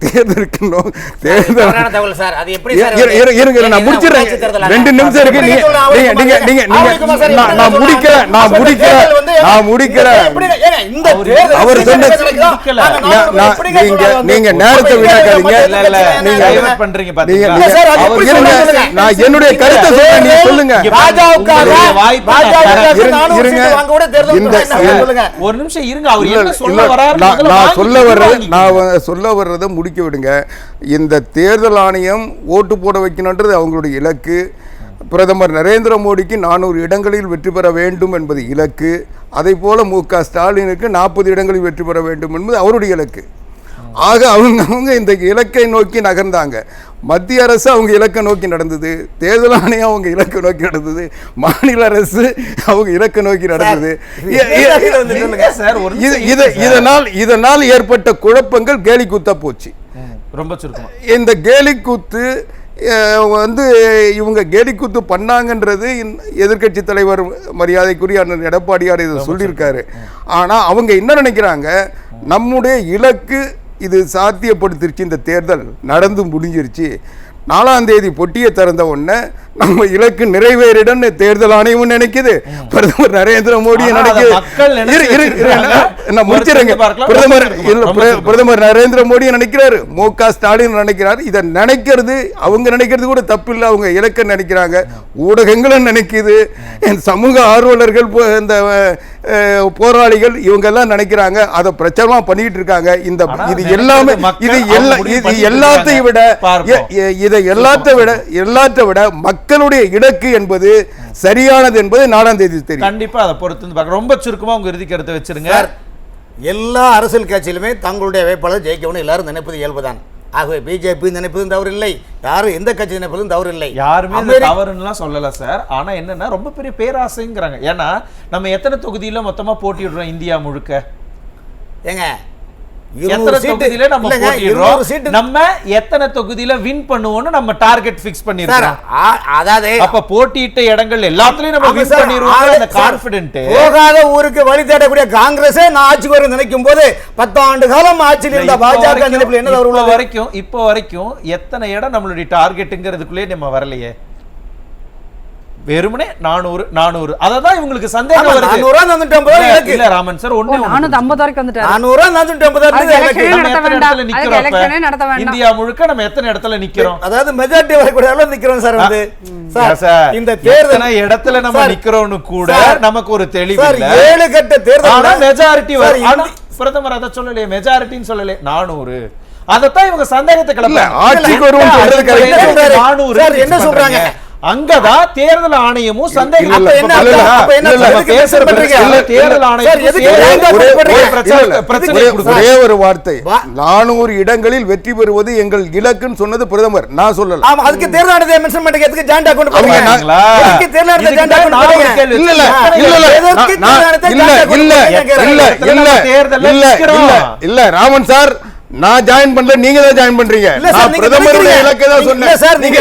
தேர்தலுக்கு நான் முடிச்சிடுறேன். 2 நிமிஷம் இருக்கு. நான் முடிக்கிறேன். அவர் சொன்ன நீங்க நேரத்தை வீணாக்காதீங்க. நான் என்னுடைய கருத்தை சொல்றேன், நீங்க சொல்லுங்க. ஒரு நிமிஷம் இருங்க. அவர் என்ன சொல்ல வர்றாரு நான் சொல்ல வர்றதை முடிக்க விடுங்க. இந்த தேர்தல் ஆணையம் ஓட்டு போட வைக்கணுன்றது அவங்களுடைய இலக்கு. பிரதமர் நரேந்திர மோடிக்கு 400 இடங்களில் வெற்றி பெற வேண்டும் என்பது இலக்கு. அதே போல மு.க. ஸ்டாலினுக்கு 40 இடங்களில் வெற்றி பெற வேண்டும் என்பது அவருடைய இலக்கு. ஆக அவங்க இந்த இலக்கை நோக்கி நகர்ந்தாங்க. மத்திய அரசு அவங்க இலக்கை நோக்கி நடந்தது, தேர்தல் ஆணையம் அவங்க இலக்கை நோக்கி நடந்தது, மாநில அரசு அவங்க இலக்கை நோக்கி நடந்தது. இதனால் ஏற்பட்ட குழப்பங்கள் கேலி கூத்தா போச்சு. ரொம்ப சுருக்கமா இந்த கேலி கூத்து வந்து இவங்க கேலிக்கூத்து பண்ணாங்கன்றது எதிர்க்கட்சி தலைவர் மரியாதைக்குரிய அண்ணன் எடப்பாடியார் இதை சொல்லியிருக்காரு. ஆனால் அவங்க என்ன நினைக்கிறாங்க, நம்முடைய இலக்கு இது சாத்தியப்படுத்திருச்சு, இந்த தேர்தல் நடந்து முடிஞ்சிருச்சு, 4ஆம் தேதி பொட்டியை திறந்த உடனே நம்ம இலக்கு நிறைவேறிடன்னு தேர்தல் ஆணையம் நினைக்குது, பிரதமர் நரேந்திர மோடி பிரதமர் நரேந்திர மோடி நினைக்கிறாரு, மு.க. ஸ்டாலின் நினைக்கிறாரு. இதை நினைக்கிறது அவங்க நினைக்கிறது கூட தப்பு இல்லை, அவங்க இலக்க நினைக்கிறாங்க, ஊடகங்களும் நினைக்குது, சமூக ஆர்வலர்கள், இந்த போராளிகள் இவங்கெல்லாம் நினைக்கிறாங்க, அதை பிரச்சாரமா பண்ணிட்டு இருக்காங்க. இது எல்லாமே இது எல்லாத்தையும் விட இதை எல்லாத்தை விட மக்களுடைய இலக்கு என்பது சரியானது என்பது 4ஆம் தேதி தெரியும். கண்டிப்பா அதை பொறுத்து ரொம்ப சுருக்கமா உங்க இறுதி கருத்தை வச்சிருங்க. எல்லா அரசியல் கட்சியிலுமே தங்களுடைய வேட்பாளர் ஜெயிக்கணும் எல்லாரும் நினைப்பது இயல்புதான். ஆகவே பிஜேபி நினைப்பதும் தவறு இல்லை, யாரும் எந்த கட்சி நினைப்பதும் தவறு இல்லை, யாருமே தவறுன்னு சொல்லல சார். ஆனா என்னன்னா ரொம்ப பெரிய பேராசைங்கிறாங்க. ஏன்னா நம்ம எத்தனை தொகுதியில மொத்தமா போட்டிடுறோம் இந்தியா முழுக்க? ஏங்க எத்தனை தொகுதியில நம்ம போட்டிடுறோம், நம்ம எத்தனை தொகுதியில வின் பண்ணுவோம்னு நம்ம டார்கெட் ஃபிக்ஸ் பண்ணிருக்கோம். அதாவது அப்ப போட்டியிட்ட இடங்கள் எல்லாத்துலயும் நம்ம வின் பண்ணிடுவோம். அந்த கான்ஃபிடென்ட் போகாத ஊருக்கு வழி தேடக்கூடிய காங்கிரஸே நான் ஆட்சிக்கு வர நினைக்கும் போது 10 ஆண்டு காலம் ஆட்சியில் இருந்த பாஜக நினைப்புல என்ன தவறு? இப்போ வரைக்கும் எத்தனை இடம் நம்மளுடைய டார்கெட்டுங்கிறதுக்குள்ளே நம்ம வரலையே. வெறுமனே 400 அததான் இவங்களுக்கு சந்தேகம் வருது. 400 வந்துட்டோம் இல்ல ராமன் சார், 450 வரைக்கும் வந்துட்டாரு. 400 வந்துட்டோம். இந்தியா முழுக்க நம்ம எத்தனை இடத்துல நிக்கிறோம்? அதாவது மெஜாரிட்டி வரக்கூடிய அளவுல நிக்கிறோம் சார். வந்து சார் இந்த தேர்தல் இடத்துல நம்ம நிக்கிறோம்னு கூட நமக்கு ஒரு தெளிவு இல்ல. 7 கட்ட தேர்தல் ஆனா மெஜாரிட்டி வரும். ஆனா பிரதமர் அத சொல்லலையே, மெஜாரிட்டின்னு சொல்லலையே, 400 அதத்தான் இவங்க சந்தேகத்தை கிளப்பல. ஆட்சிக்கு வருவோம் சொல்றது 400 என்ன சொல்றாங்க? அங்கதான் தேர்தல் ஆணையமும் சந்தேகம். ஒரே ஒரு வார்த்தை, 400 இடங்களில் வெற்றி பெறுவது எங்கள் இலக்குன்னு சொன்னது பிரதமர், நான் சொல்லல. அதுக்கு தேர்தல் ஆணையத்தை மென்ஷன் பண்ணுங்க. எதுக்கு ஜாயிண்ட் அக்கவுண்ட் போடுங்க? அதுக்கு தேர்தல் ஆணையத்தை ஜாயிண்ட் அக்கவுண்ட் போடுங்க. இல்ல ராமன் சார், நான் ஜாயின் பண்ணல, நீங்க தான் ஜாயின் பண்றீங்க. நான் பிரதமருடைய இலக்கை தான் சொன்னேன் சார். நீங்க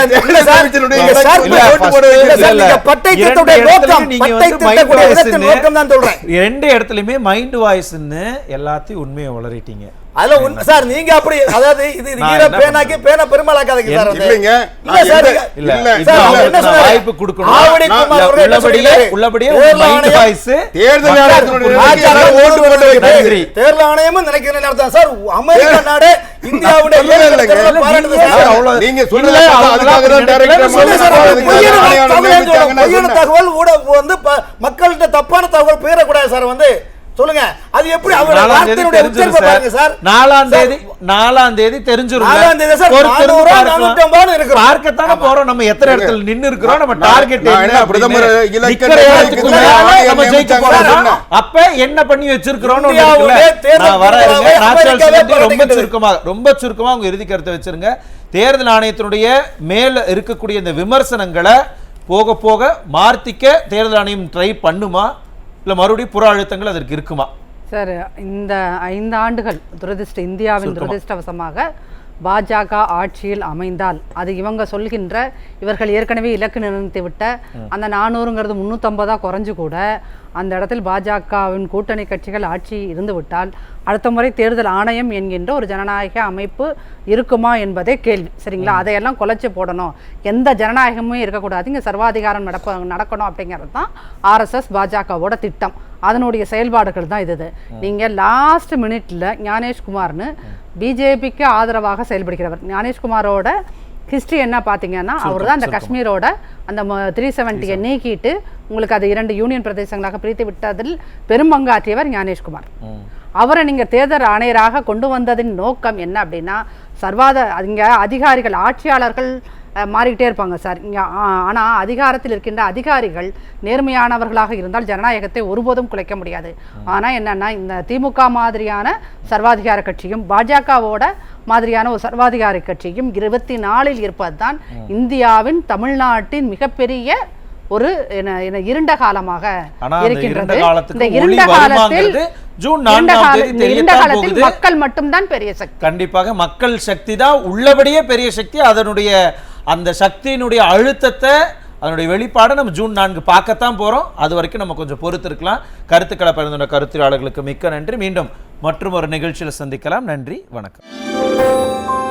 பட்டை திட்டத்துடைய நோக்கம், பட்டை திட்டத்துடைய இடத்தின் நோக்கம் தான் சொல்றேன். 2 இடத்துலயுமே மைண்ட் வாய்ஸ்ன்னு எல்லாத்தையும் உண்மையை வளரிட்டீங்க. அதுல சார் நீங்க அப்படி, அதாவது இது ஈர பேனாக்கு பேனா பெருமாளாக்காதீங்க சார். இல்லங்க, வாய்ப்பு கொடுக்கணும். உள்ளபடியே மைண்ட் வாய்ஸ் தேர்தல் ஆணையமும் நினைக்கிறேன் அர்த்தம் சார். அமெரிக்கா நாடு இந்தியாவுடைய நீங்க சொல்லுங்க, தகவல் வந்து மக்கள்கிட்ட தப்பான தகவல் போயிடக்கூடாது சார். வந்து சொல்லுங்க, அது எப்படி அவரோட வார்த்தையுடைய உச்சரிப்பை பாருங்க சார். 4ஆம் தேதி தெரிஞ்சிரும். பார்க்கத்தானே போறோம் நம்ம எத்தனை இடத்துல நின்னு இருக்கிறோம், நம்ம டார்கெட் என்ன, பிரதமர் அப்ப என்ன பண்ணி வச்சிருக்கிறோம். ரொம்ப சுருக்கமா உங்க இறுதி கருத்தை வச்சிருங்க. தேர்தல் ஆணையத்தினுடைய மேல இருக்கக்கூடிய இந்த விமர்சனங்களை போக போக மார்த்திக்க தேர்தல் ஆணையம் ட்ரை பண்ணுமா, இல்ல மறுபடியும் புற அழுத்தங்கள் அதற்கு இருக்குமா? சார், இந்த 5 ஆண்டுகள் இந்தியாவின் துரதிருஷ்டவசமாக பாஜக ஆட்சியில் அமைந்தால் அது இவங்க சொல்கின்ற இவர்கள் ஏற்கனவே இலக்கு நிர்ணயித்து விட்ட அந்த 400ங்கிறது 350 குறைஞ்சு கூட அந்த இடத்தில் பாஜகவின் கூட்டணி கட்சிகள் ஆட்சி இருந்து விட்டால் அடுத்த முறை தேர்தல் ஆணையம் என்கின்ற ஒரு ஜனநாயக அமைப்பு இருக்குமா என்பதே கேள்வி. சரிங்களா? அதையெல்லாம் குலைச்சி போடணும், எந்த ஜனநாயகமுமே இருக்கக்கூடாது, இங்கே சர்வாதிகாரம் நடக்கணும் அப்படிங்கிறது தான் ஆர்எஸ்எஸ் பாஜகவோட திட்டம். அதனுடைய செயல்பாடுகள் தான் இது. நீங்கள் லாஸ்ட் மினிட்ல ஞானேஷ்குமார்னு பிஜேபிக்கு ஆதரவாக செயல்படுகிறவர். ஞானேஷ்குமாரோட ஹிஸ்ட்ரி என்ன பார்த்தீங்கன்னா, அவர் தான் அந்த காஷ்மீரோட அந்த 370 நீக்கிட்டு உங்களுக்கு அது 2 யூனியன் பிரதேசங்களாக பிரித்து விட்டதில் பெரும்பங்காற்றியவர் ஞானேஷ்குமார். அவரை நீங்கள் தேர்தல் ஆணையராக கொண்டு வந்ததின் நோக்கம் என்ன அப்படின்னா, இங்கே அதிகாரிகள் ஆட்சியாளர்கள் மாறிக்கிட்டே இருப்பாங்க சார் இங்கே. ஆனால் அதிகாரத்தில் இருக்கின்ற அதிகாரிகள் நேர்மையானவர்களாக இருந்தால் ஜனநாயகத்தை ஒருபோதும் குலைக்க முடியாது. ஆனால் என்னென்னா, இந்த திமுக மாதிரியான சர்வாதிகார கட்சியும் பாஜகவோட மாதிரியான ஒரு சர்வாதிகார கட்சியும் 24இல் இருப்பது தான் இந்தியாவின் தமிழ்நாட்டின் மிகப்பெரிய ஒரு இருண்ட காலமாக இருக்கின்றது. இந்த இருண்ட காலத்தில் மக்கள் மட்டும்தான் பெரிய சக்தி. கண்டிப்பாக மக்கள் சக்தி தான் உள்ளபடியே பெரிய சக்தி. அதனுடைய அந்த சக்தியினுடைய அழுத்தத்தை, அதனுடைய வெளிப்பாடை நம்ம ஜூன் 4 பார்க்கத்தான் போறோம். அது வரைக்கும் நம்ம கொஞ்சம் பொறுத்து இருக்கலாம். கருத்துக்களை பகிர்ந்துள்ள கருத்துரையாளர்களுக்கு மிக்க நன்றி. மீண்டும் மற்றும் ஒரு நிகழ்ச்சியில் சந்திக்கலாம். நன்றி, வணக்கம்.